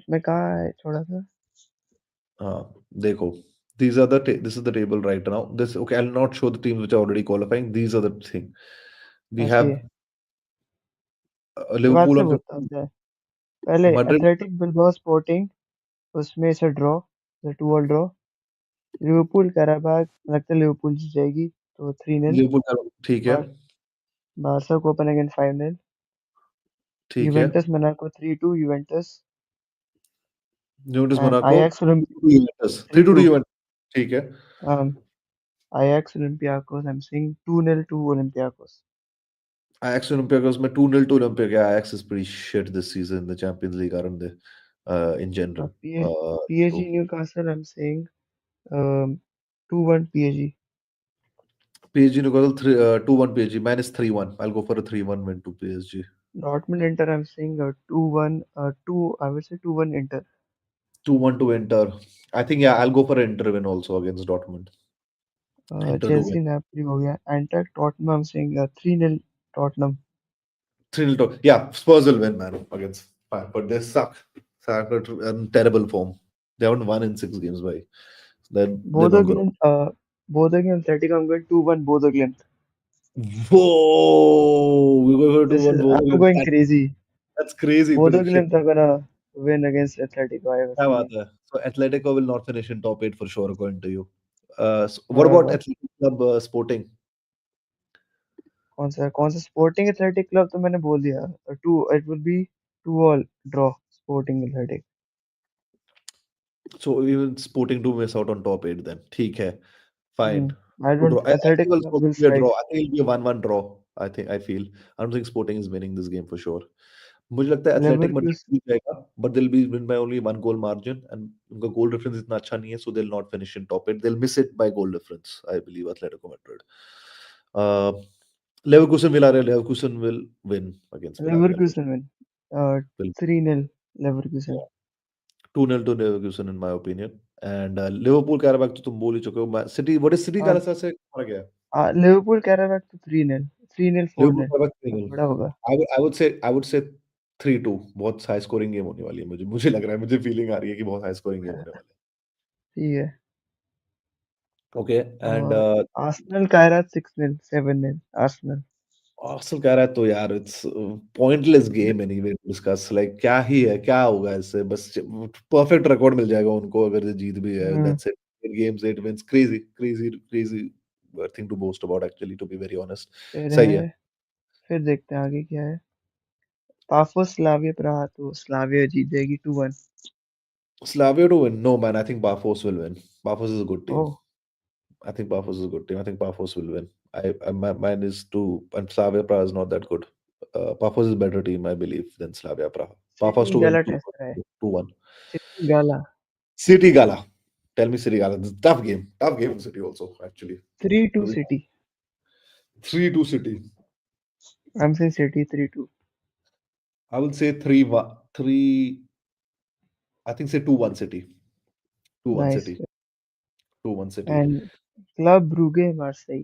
[SPEAKER 3] मैं कहाँ है छोड़ा था.
[SPEAKER 1] हाँ, देखो. This is the table right now. This okay. I'll not show the teams which are already qualifying. These are the thing. We
[SPEAKER 3] ऐसे ही
[SPEAKER 1] have
[SPEAKER 3] है. शुरुआत
[SPEAKER 1] Liverpool
[SPEAKER 3] से
[SPEAKER 1] on
[SPEAKER 3] बोलता
[SPEAKER 1] 15,
[SPEAKER 3] हूँ जाए. पहले
[SPEAKER 1] Madrid.
[SPEAKER 3] एथलेटिक बिल्बाओ स्पोर्टिंग, उसमें से ड्रॉ, 2-2 ड्रॉ. लिवरपूल कराबाग, लगता है लिवरपूल जीत जाएगी तो 3-0.
[SPEAKER 1] लिवरपूल का ठीक है.
[SPEAKER 3] बार बारसा कोपेनहेगन 5-0.
[SPEAKER 1] ठीक है.
[SPEAKER 3] Juventus Monaco 3-2 Juventus.
[SPEAKER 1] Juventus
[SPEAKER 3] and
[SPEAKER 1] Monaco
[SPEAKER 3] Ajax
[SPEAKER 1] 3-2
[SPEAKER 3] 3-2.
[SPEAKER 1] Juventus. ठीक है.
[SPEAKER 3] um, Ajax Olympiacos, I'm saying 2-0 to Olympiacos.
[SPEAKER 1] Ajax Olympiacos में 2-0 to Olympiacos. Ajax is pretty shit this season in the Champions League, aren't they? In general.
[SPEAKER 3] PSG
[SPEAKER 1] So
[SPEAKER 3] Newcastle, I'm saying 2-1 PSG.
[SPEAKER 1] PSG Newcastle 2-1 PSG. Mine is 3-1. I'll go for a 3-1 win to PSG.
[SPEAKER 3] Dortmund Inter, I'm saying 2-1, I would say 2-1 Inter.
[SPEAKER 1] 2-1 to Inter. I think yeah, I'll go for an Inter win also against Dortmund. Inter to win.
[SPEAKER 3] Chelsea Napoli हो गया. Eintracht Tottenham, I'm saying 3-0 Tottenham.
[SPEAKER 1] 3-0 to yeah, Spurs will win, man, against Fire, but they suck. Suck in terrible form. They haven't won in 6 games, by. They're
[SPEAKER 3] Bodo
[SPEAKER 1] not gonna.
[SPEAKER 3] Glimt, Bodo Glimt Atletico, I'm going 2-1 Bodo Glimt.
[SPEAKER 1] Whoa! We're going for
[SPEAKER 3] This
[SPEAKER 1] 2-1
[SPEAKER 3] is,
[SPEAKER 1] Bodo
[SPEAKER 3] I'm
[SPEAKER 1] Glimt.
[SPEAKER 3] going crazy.
[SPEAKER 1] That's crazy
[SPEAKER 3] Bodo
[SPEAKER 1] prediction.
[SPEAKER 3] Glimt are gonna win against Atletico, I have a
[SPEAKER 1] क्या बात
[SPEAKER 3] feeling.
[SPEAKER 1] है? So Atletico will not finish in top 8 for sure, according to you. So what about
[SPEAKER 3] What?
[SPEAKER 1] Athletic Club Sporting?
[SPEAKER 3] कौन सा sporting athletic club तो मैंने बोल दिया. It will be 2-2 draw sporting athletic.
[SPEAKER 1] So even Sporting do miss out on top 8 then. ठीक है. Fine.
[SPEAKER 3] I
[SPEAKER 1] To draw.
[SPEAKER 3] Don't
[SPEAKER 1] I think
[SPEAKER 3] athletic
[SPEAKER 1] it'll
[SPEAKER 3] club
[SPEAKER 1] also
[SPEAKER 3] will
[SPEAKER 1] be a draw.
[SPEAKER 3] Strike.
[SPEAKER 1] I think it'll be a 1-1 draw. I feel. I don't think Sporting is winning this game for sure. मुझे लगता है athletic Madrid
[SPEAKER 3] Leverkusen.
[SPEAKER 1] जीत जाएगा, but they'll be win by only 1 goal margin and उनका goal difference इतना अच्छा नहीं है, so they'll not finish in top 8. They'll miss it by goal difference, I believe, Atletico Madrid. Uh, Leverkusen will win against Villarreal for
[SPEAKER 3] Leverkusen win.
[SPEAKER 1] will
[SPEAKER 3] 3-0 Leverkusen.
[SPEAKER 1] 2-0 to Leverkusen in my opinion. And Liverpool Karabakh तो तुम बोल ही चुके हो. City, what is City का ऐसा से मारा गया?
[SPEAKER 3] लिवरपूल कह रहा है तो 3-0 3-0
[SPEAKER 1] Liverpool
[SPEAKER 3] 4-0
[SPEAKER 1] Karabakh 3-0.
[SPEAKER 3] बड़ा होगा.
[SPEAKER 1] I would say 3-2. बहुत हाई स्कोरिंग गेम होने वाली है. मुझे लग रहा है, मुझे फीलिंग आ रही है कि बहुत हाई स्कोरिंग गेम होने वाला
[SPEAKER 3] ठीक है.
[SPEAKER 1] है. Okay, and
[SPEAKER 3] और आर्सेनल कह रहा है 6-0 7-0 आर्सेनल.
[SPEAKER 1] आर्सेनल कह रहा है तो यार it's pointless game anyway to discuss. Like क्या ही है, क्या होगा इससे? बस परफेक्ट रिकॉर्ड मिल जाएगा उनको अगर ये जीत भी है. That's it. 8 games 8 wins. Crazy thing to boast about actually, to be very honest.
[SPEAKER 3] फिर
[SPEAKER 1] सही है.
[SPEAKER 3] है. फिर देखते हैं आगे क्या है. पाफोस स्लाविया प्राहा तो स्लाविया जीत जाएगी 2-1।
[SPEAKER 1] Slavia to win? No, man. I think Bafos will win. Bafos is a good team.
[SPEAKER 3] Oh,
[SPEAKER 1] I think Bafos is a good team. I think Bafos will win. Mine is two, and Slavia Praha is not that good. Bafos is a better team, I believe, than Slavia Praha. Bafos
[SPEAKER 3] city
[SPEAKER 1] to win
[SPEAKER 3] गला
[SPEAKER 1] 2
[SPEAKER 3] test रहा है।
[SPEAKER 1] 2-1.
[SPEAKER 3] City गला
[SPEAKER 1] City Gala. Tell me City Gala. This is a tough game. Tough game in City also, actually.
[SPEAKER 3] 3-2
[SPEAKER 1] To be
[SPEAKER 3] city.
[SPEAKER 1] 3-2 City.
[SPEAKER 3] I'm saying City 3-2।
[SPEAKER 1] I would say 3-1. 3. I think say 2-1 City. 2-1
[SPEAKER 3] nice.
[SPEAKER 1] City. 2-1 City.
[SPEAKER 3] And club Brugge Marseille.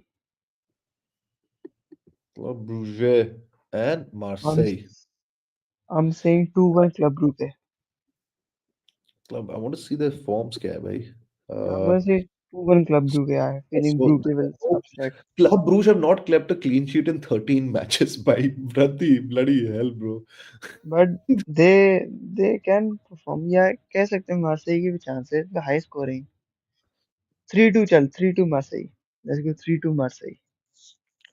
[SPEAKER 1] Club Brugge and
[SPEAKER 3] I'm
[SPEAKER 1] Marseille.
[SPEAKER 3] I'm saying 2-1 club Brugge.
[SPEAKER 1] Club. I want to see their forms, क्या है भाई?
[SPEAKER 3] I'm
[SPEAKER 1] Uh,
[SPEAKER 3] gonna say 2-1 club brugge। I have feeling
[SPEAKER 1] so
[SPEAKER 3] Brugge will
[SPEAKER 1] oh,
[SPEAKER 3] upset.
[SPEAKER 1] Club Brugge have not kept a clean sheet in 13 matches. By bloody hell, bro.
[SPEAKER 3] But they can perform। या कह सकते हैं Marseille की भी chances the high scoring। 3-2 चल 3-2 Marseille. Let's go 3-2 Marseille.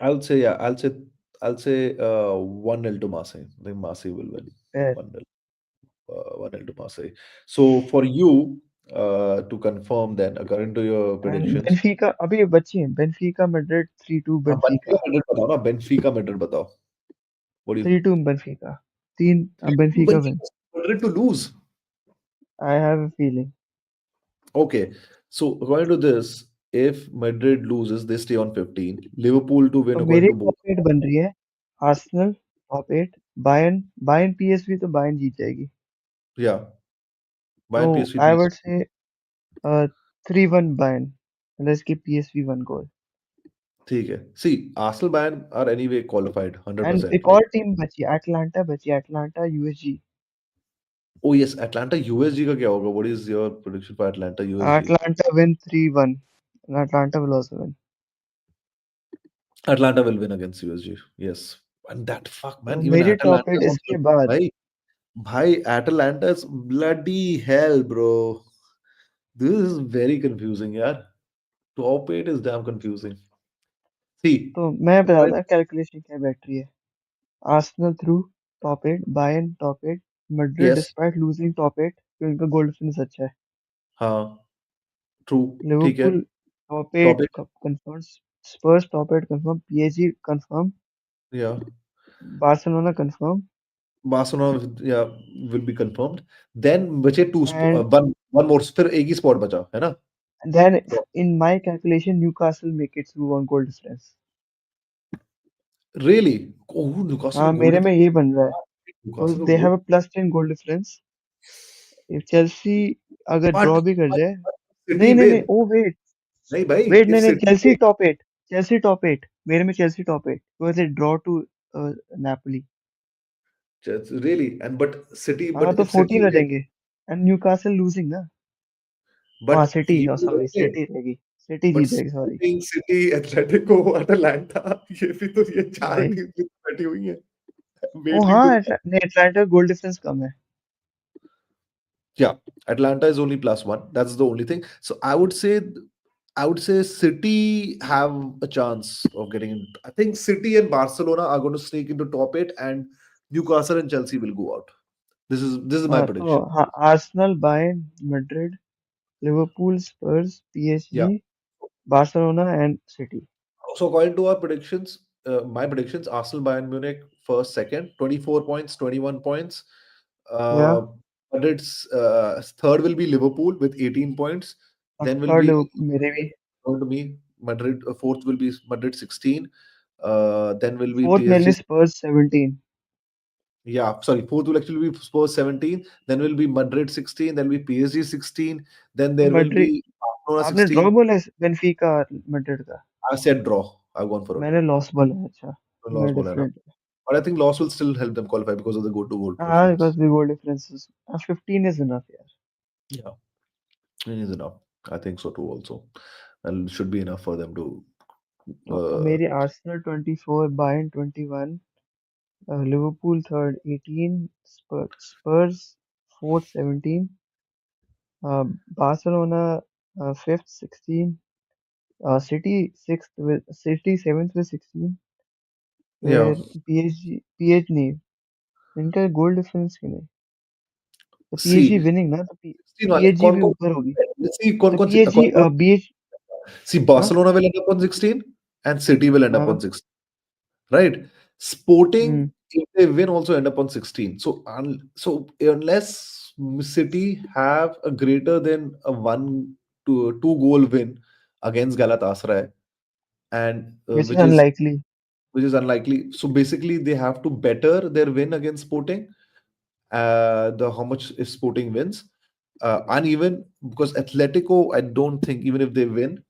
[SPEAKER 1] I'll say yeah. I'll say 1-0 to Marseille. I think Marseille will win.
[SPEAKER 3] Fair।
[SPEAKER 1] 1-0. 1-0 to Marseille. So for you, to confirm then, according to your
[SPEAKER 3] And
[SPEAKER 1] predictions,
[SPEAKER 3] Benfica अभी बची है। Benfica Madrid 3-2
[SPEAKER 1] Benfica
[SPEAKER 3] Benfica.
[SPEAKER 1] Madrid बताओ ना. Benfica Madrid बताओ. What do you
[SPEAKER 3] 3-2 Benfica. 3
[SPEAKER 1] think?
[SPEAKER 3] Benfica win।
[SPEAKER 1] Benfica Madrid to lose.
[SPEAKER 3] I have a feeling।
[SPEAKER 1] Okay. So according to this, if Madrid loses, they stay on 15. Liverpool to
[SPEAKER 3] तो
[SPEAKER 1] win according
[SPEAKER 3] मेरी
[SPEAKER 1] to both.
[SPEAKER 3] Top 8 बन रही है। Arsenal top 8। Bayern Bayern PSV तो Bayern जीत जाएगी।
[SPEAKER 1] Yeah.
[SPEAKER 3] तो
[SPEAKER 1] Bayern PSV
[SPEAKER 3] I
[SPEAKER 1] please.
[SPEAKER 3] would say 3-1 Bayern. Let's give PSV one goal।
[SPEAKER 1] ठीक है. See, Arsenal Bayern are anyway qualified
[SPEAKER 3] and
[SPEAKER 1] 100%.
[SPEAKER 3] एक और टीम बची, एटलांटा बची, Atlanta USG.
[SPEAKER 1] Oh yes, Atlanta USG का क्या होगा? What is your prediction for Atlanta USG?
[SPEAKER 3] Atlanta win 3-1। Atlanta will also win.
[SPEAKER 1] Atlanta will win against USG. Yes. And that fuck
[SPEAKER 3] तो
[SPEAKER 1] man, even
[SPEAKER 3] मेरी top
[SPEAKER 1] Atalanta
[SPEAKER 3] 8
[SPEAKER 1] is on
[SPEAKER 3] इसके
[SPEAKER 1] 15.
[SPEAKER 3] बाद।
[SPEAKER 1] Bhai, Atalanta is bloody hell, bro. This is very confusing, yaar. Top 8 is damn confusing. See,
[SPEAKER 3] तो मैं
[SPEAKER 1] well,
[SPEAKER 3] बताता हूँ calculation क्या बैठ रही है। Arsenal through top 8, Bayern top 8, Madrid
[SPEAKER 1] yes,
[SPEAKER 3] despite losing top 8 क्योंकि उनका गोल डिफरेंस अच्छा है।
[SPEAKER 1] हाँ, true, ठीक है.
[SPEAKER 3] Liverpool top
[SPEAKER 1] Top
[SPEAKER 3] 8
[SPEAKER 1] 8,
[SPEAKER 3] confirm. Spurs top 8 confirm. PSG confirm.
[SPEAKER 1] yeah.
[SPEAKER 3] Barcelona confirm.
[SPEAKER 1] Barcelona, yeah, will be confirmed. Then बचे
[SPEAKER 3] and
[SPEAKER 1] one more. फिर एक ही spot बचा, है ना?
[SPEAKER 3] then in my calculation Newcastle make it through one goal difference।
[SPEAKER 1] Really? Oh, Newcastle
[SPEAKER 3] हाँ
[SPEAKER 1] का goal
[SPEAKER 3] मेरे में
[SPEAKER 1] difference.
[SPEAKER 3] ये बन रहा है।
[SPEAKER 1] Newcastle का
[SPEAKER 3] they
[SPEAKER 1] goal.
[SPEAKER 3] have a +10 goal difference। if Chelsea अगर
[SPEAKER 1] But,
[SPEAKER 3] ड्रॉ भी कर
[SPEAKER 1] but
[SPEAKER 3] जाए।
[SPEAKER 1] City
[SPEAKER 3] नहीं नहीं नहीं
[SPEAKER 1] win.
[SPEAKER 3] Oh wait.
[SPEAKER 1] नहीं भाई,
[SPEAKER 3] वेट
[SPEAKER 1] if
[SPEAKER 3] नहीं नहीं
[SPEAKER 1] City
[SPEAKER 3] Chelsea
[SPEAKER 1] win,
[SPEAKER 3] top 8। Chelsea top 8 मेरे में। Chelsea top 8 because it draw to Napoli।
[SPEAKER 1] really, and but City,
[SPEAKER 3] हाँ
[SPEAKER 1] but
[SPEAKER 3] तो
[SPEAKER 1] if City
[SPEAKER 3] 14
[SPEAKER 1] win,
[SPEAKER 3] रहेंगे। एंड न्यूकासल लूजिंग ना। हाँ
[SPEAKER 1] but
[SPEAKER 3] सिटी
[SPEAKER 1] ये
[SPEAKER 3] सॉरी
[SPEAKER 1] नहीं,
[SPEAKER 3] सिटी रहेगी। सिटी
[SPEAKER 1] but
[SPEAKER 3] जीत जाएगी sorry.
[SPEAKER 1] Sporting City, Atletico, Atalanta, ये भी तो ये चार
[SPEAKER 3] भाई
[SPEAKER 1] टीम बैठी हुई हैं,
[SPEAKER 3] ओ
[SPEAKER 1] waiting
[SPEAKER 3] हाँ
[SPEAKER 1] to.
[SPEAKER 3] नहीं एटलांटा गोल डिफरेंस कम है।
[SPEAKER 1] Yeah, Atlanta is only +1. That's the only thing. So I would say City have a chance of getting in. I think City and Barcelona are going to sneak into top 8, and Newcastle and Chelsea will go out. This is my
[SPEAKER 3] हाँ तो
[SPEAKER 1] prediction.
[SPEAKER 3] हाँ Arsenal Bayern Madrid Liverpool Spurs
[SPEAKER 1] Yeah.
[SPEAKER 3] PSG Barcelona and city.
[SPEAKER 1] So according to our predictions, my predictions: Arsenal, Bayern Munich, first, second, 24 points, 21 points.
[SPEAKER 3] या
[SPEAKER 1] Madrid's third will be Liverpool with 18 points. Then will
[SPEAKER 3] third
[SPEAKER 1] be
[SPEAKER 3] मेरे भी।
[SPEAKER 1] according to me Madrid. Fourth will be Madrid 16. Then will be
[SPEAKER 3] fourth मेरे लिए
[SPEAKER 1] PSG.
[SPEAKER 3] Spurs 17।
[SPEAKER 1] Yeah, sorry. Fourth will actually be Spurs 17. Then will be Madrid 16. Then will be PSG 16. Then
[SPEAKER 3] तो
[SPEAKER 1] there will
[SPEAKER 3] Madrid
[SPEAKER 1] be Barcelona
[SPEAKER 3] आपने draw
[SPEAKER 1] 16.
[SPEAKER 3] बोला है Benfica Madrid का।
[SPEAKER 1] I said draw. I've gone for a draw.
[SPEAKER 3] मैंने loss बोला है। अच्छा
[SPEAKER 1] Loss
[SPEAKER 3] मेरा
[SPEAKER 1] बोला है ना.
[SPEAKER 3] डिफरेंट है।
[SPEAKER 1] But I think loss will still help them qualify because of the goal-to-goal
[SPEAKER 3] हाँ
[SPEAKER 1] difference.
[SPEAKER 3] Because the goal difference 15 is enough यार।
[SPEAKER 1] Yeah, it is enough. I think so too also. And should be enough for them to
[SPEAKER 3] तो
[SPEAKER 1] uh,
[SPEAKER 3] मेरी Arsenal 24 Bayern 21 Liverpool third 18 Spurs fourth 17 Barcelona fifth 16 city sixth with city seventh with 16
[SPEAKER 1] yeah.
[SPEAKER 3] फिर PSG नहीं इनका goal difference ही नहीं, तो PSG
[SPEAKER 1] See,
[SPEAKER 3] winning ना, तो
[SPEAKER 1] 16 वाले
[SPEAKER 3] पीएसजी
[SPEAKER 1] कौन
[SPEAKER 3] भी
[SPEAKER 1] कौन,
[SPEAKER 3] ऊपर होगी,
[SPEAKER 1] let's see कौन
[SPEAKER 3] तो
[SPEAKER 1] कौन
[SPEAKER 3] पीएसजी
[SPEAKER 1] कौन कौन
[SPEAKER 3] बीएच
[SPEAKER 1] see
[SPEAKER 3] हाँ
[SPEAKER 1] Barcelona will end up on 16 and City will end up
[SPEAKER 3] हाँ
[SPEAKER 1] on 16, right? Sporting,
[SPEAKER 3] hmm
[SPEAKER 1] if they win, also end up on 16. So, so unless City have a greater than a one to two goal win against Galatasaray, and
[SPEAKER 3] which is unlikely.
[SPEAKER 1] which is unlikely. So basically, they have to better their win against Sporting. The how much if Sporting wins, and even because Atletico, I don't think even if they win,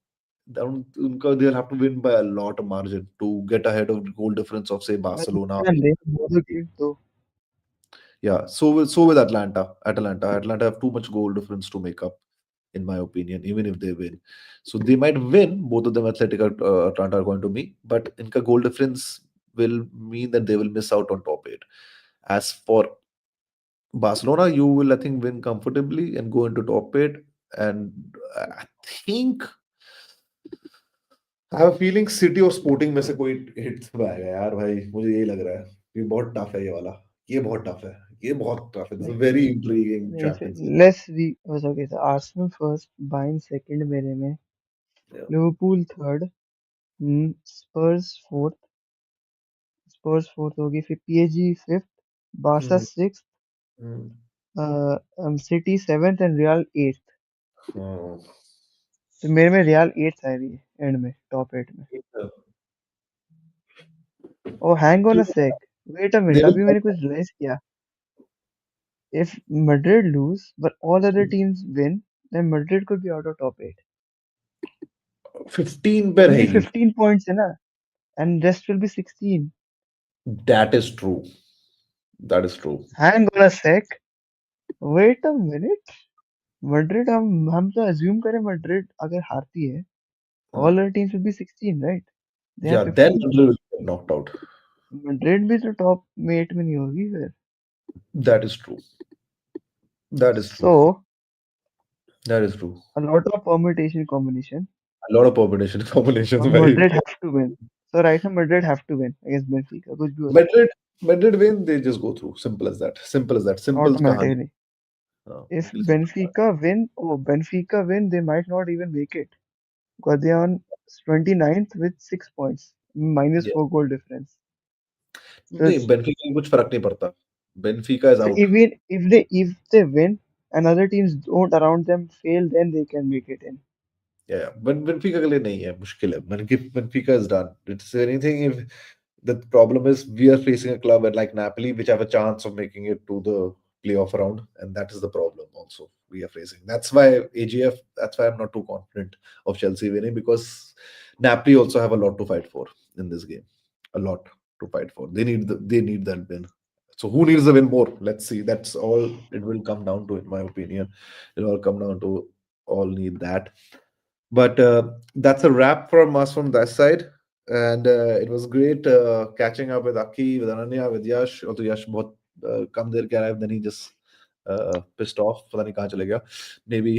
[SPEAKER 1] they'll have to win by a lot of margin to get ahead of the goal difference of say Barcelona.
[SPEAKER 3] Can they बोलो कि तो
[SPEAKER 1] Yeah, so with Atlanta have too much goal difference to make up, in my opinion, even if they win. So they might win, both of them, Athletic Atlanta are going to meet, but inka goal difference will mean that they will miss out on top eight. As for Barcelona, you will, I think, win comfortably and go into top eight. And I think I have a feeling City और Sporting में से कोई hit आएगा यार भाई, मुझे यही लग रहा है. ये बहुत टफ है, ये वाला. ये बहुत टफ है. ये बहुत टफ है. It's a very intriguing
[SPEAKER 3] नहीं फिर
[SPEAKER 1] Champions League.
[SPEAKER 3] लेस वी हो सके तो आर्सेनल फर्स्ट, बायर्न सेकंड मेरे में,
[SPEAKER 1] Yeah.
[SPEAKER 3] लिवरपूल थर्ड, स्पर्स फोर्थ, स्पर्स फोर्थ होगी, फिर PSG fifth, Barça
[SPEAKER 1] Hmm.
[SPEAKER 3] Sixth,
[SPEAKER 1] Hmm.
[SPEAKER 3] City seventh and real eighth.
[SPEAKER 1] Hmm.
[SPEAKER 3] तो मेरे में रियल एट्थ आ रही है एंड में, टॉप एट में. Oh hang on a sec, wait a
[SPEAKER 1] They
[SPEAKER 3] minute, अभी मैंने
[SPEAKER 1] will
[SPEAKER 3] कुछ रियलाइज किया. If Madrid lose but all other teams win, then Madrid could be out of top 8.
[SPEAKER 1] 15 पे
[SPEAKER 3] Only
[SPEAKER 1] रहेगी.
[SPEAKER 3] 15 points है ना, and rest will be 16.
[SPEAKER 1] That is true. That is true.
[SPEAKER 3] Hang on a sec. Wait a minute. Madrid, हम तो assume करें Madrid अगर हारती है,
[SPEAKER 1] Hmm.
[SPEAKER 3] all other teams will be 16, right? They have
[SPEAKER 1] Yeah, then
[SPEAKER 3] 15.
[SPEAKER 1] Madrid will get knocked out.
[SPEAKER 3] Madrid भी तो top 8 में नहीं होगी फिर.
[SPEAKER 1] That is true. That is true.
[SPEAKER 3] So
[SPEAKER 1] That is true.
[SPEAKER 3] a lot of permutation combination,
[SPEAKER 1] A lot of combinations,
[SPEAKER 3] और
[SPEAKER 1] very
[SPEAKER 3] Madrid
[SPEAKER 1] important.
[SPEAKER 3] have to win. So right now Madrid have to win against Benfica. कुछ भी हो सकता
[SPEAKER 1] Madrid, Madrid win, they just go through. Simple as that. Simple as that.
[SPEAKER 3] है
[SPEAKER 1] Simple कहानी.
[SPEAKER 3] automatically. If
[SPEAKER 1] बिल्कुल simple कहानी.
[SPEAKER 3] Benfica win, they might not even make it because they are on 29th with 6 points, minus
[SPEAKER 1] Yeah.
[SPEAKER 3] 4 goal difference. So
[SPEAKER 1] नहीं, Benfica को कुछ फर्क नहीं पड़ता. Benfica is
[SPEAKER 3] so
[SPEAKER 1] out.
[SPEAKER 3] even if they win and other teams don't around them fail, then they can make it in.
[SPEAKER 1] Yeah, but Benfica के लिए नहीं है, मुश्किल है. Benfica is done. It's anything if the problem is we are facing a club like Napoli which have a chance of making it to the playoff round, and that is the problem also we are facing. That's why AGF. That's why I'm not too confident of Chelsea winning, because Napoli also have a lot to fight for in this game. A lot to fight for. They need that win. So who needs the win more? Let's see. That's all it will come down to, in my opinion. It'll all come down to all need that. But that's a wrap from us from that side. And it was great catching up with Aki, with Ananya, with Yash. Although Yash बहुत कम देर के आया, then he just pissed off. पता नहीं कहाँ चले गया. Maybe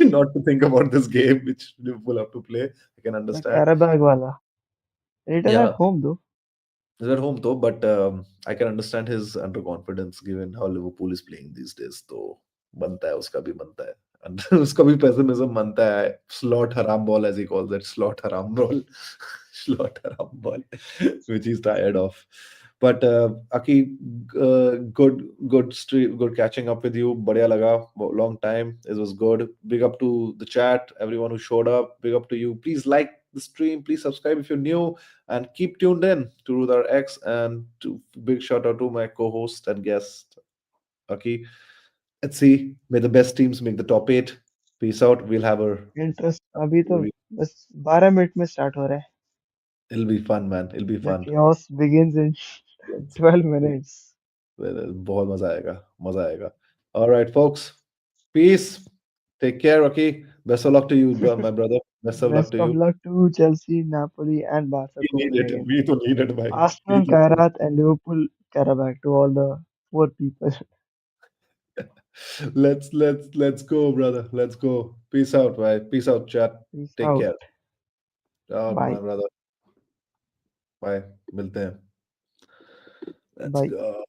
[SPEAKER 1] not to think about this game which Liverpool have to play. I can
[SPEAKER 3] The
[SPEAKER 1] understand.
[SPEAKER 3] Karabag wala. It is at
[SPEAKER 1] Yeah,
[SPEAKER 3] home though.
[SPEAKER 1] he's at home though, but I can understand his underconfidence given how Liverpool is playing these days. तो बनता है, उसका भी बनता है. And उसका भी pessimism बनता है. Slot haram ball, as he calls it, slot haram ball, slot haram ball, which he's tired of. But Aki, good catching up with you. बढ़िया लगा, long time. It was good. Big up to the chat, everyone who showed up. Big up to you. Please like the stream. Please subscribe if you're new, and keep tuned in to Rudar X. And to big shout out to my co-host and guest, Aki. Let's see. May the best teams make the top eight. Peace out. We'll have a.
[SPEAKER 3] Interest अभी तो बस 12 minute में start हो रहा है.
[SPEAKER 1] It'll be fun, man. It'll be
[SPEAKER 3] The
[SPEAKER 1] fun.
[SPEAKER 3] chaos begins in 12 minutes.
[SPEAKER 1] बहुत मजा आएगा. मजा आएगा. All right, folks. Peace. Take care, Aki. Best of luck to you, my brother. Best of luck
[SPEAKER 3] Best
[SPEAKER 1] to
[SPEAKER 3] of
[SPEAKER 1] you.
[SPEAKER 3] luck to Chelsea, Napoli, and Barca
[SPEAKER 1] We
[SPEAKER 3] को
[SPEAKER 1] need
[SPEAKER 3] win
[SPEAKER 1] it.
[SPEAKER 3] again.
[SPEAKER 1] We to need it, bhai. We
[SPEAKER 3] Arsenal,
[SPEAKER 1] to need
[SPEAKER 3] Kairat, and Liverpool Karabakh to all the 4 people.
[SPEAKER 1] it. Let's go, brother. Let's go. Peace out, bye. Peace out, chat.
[SPEAKER 3] Peace
[SPEAKER 1] Take
[SPEAKER 3] out.
[SPEAKER 1] care. Out, my
[SPEAKER 3] Bye.
[SPEAKER 1] brother. Bye. मिलते हैं. Let's
[SPEAKER 3] Bye.
[SPEAKER 1] go.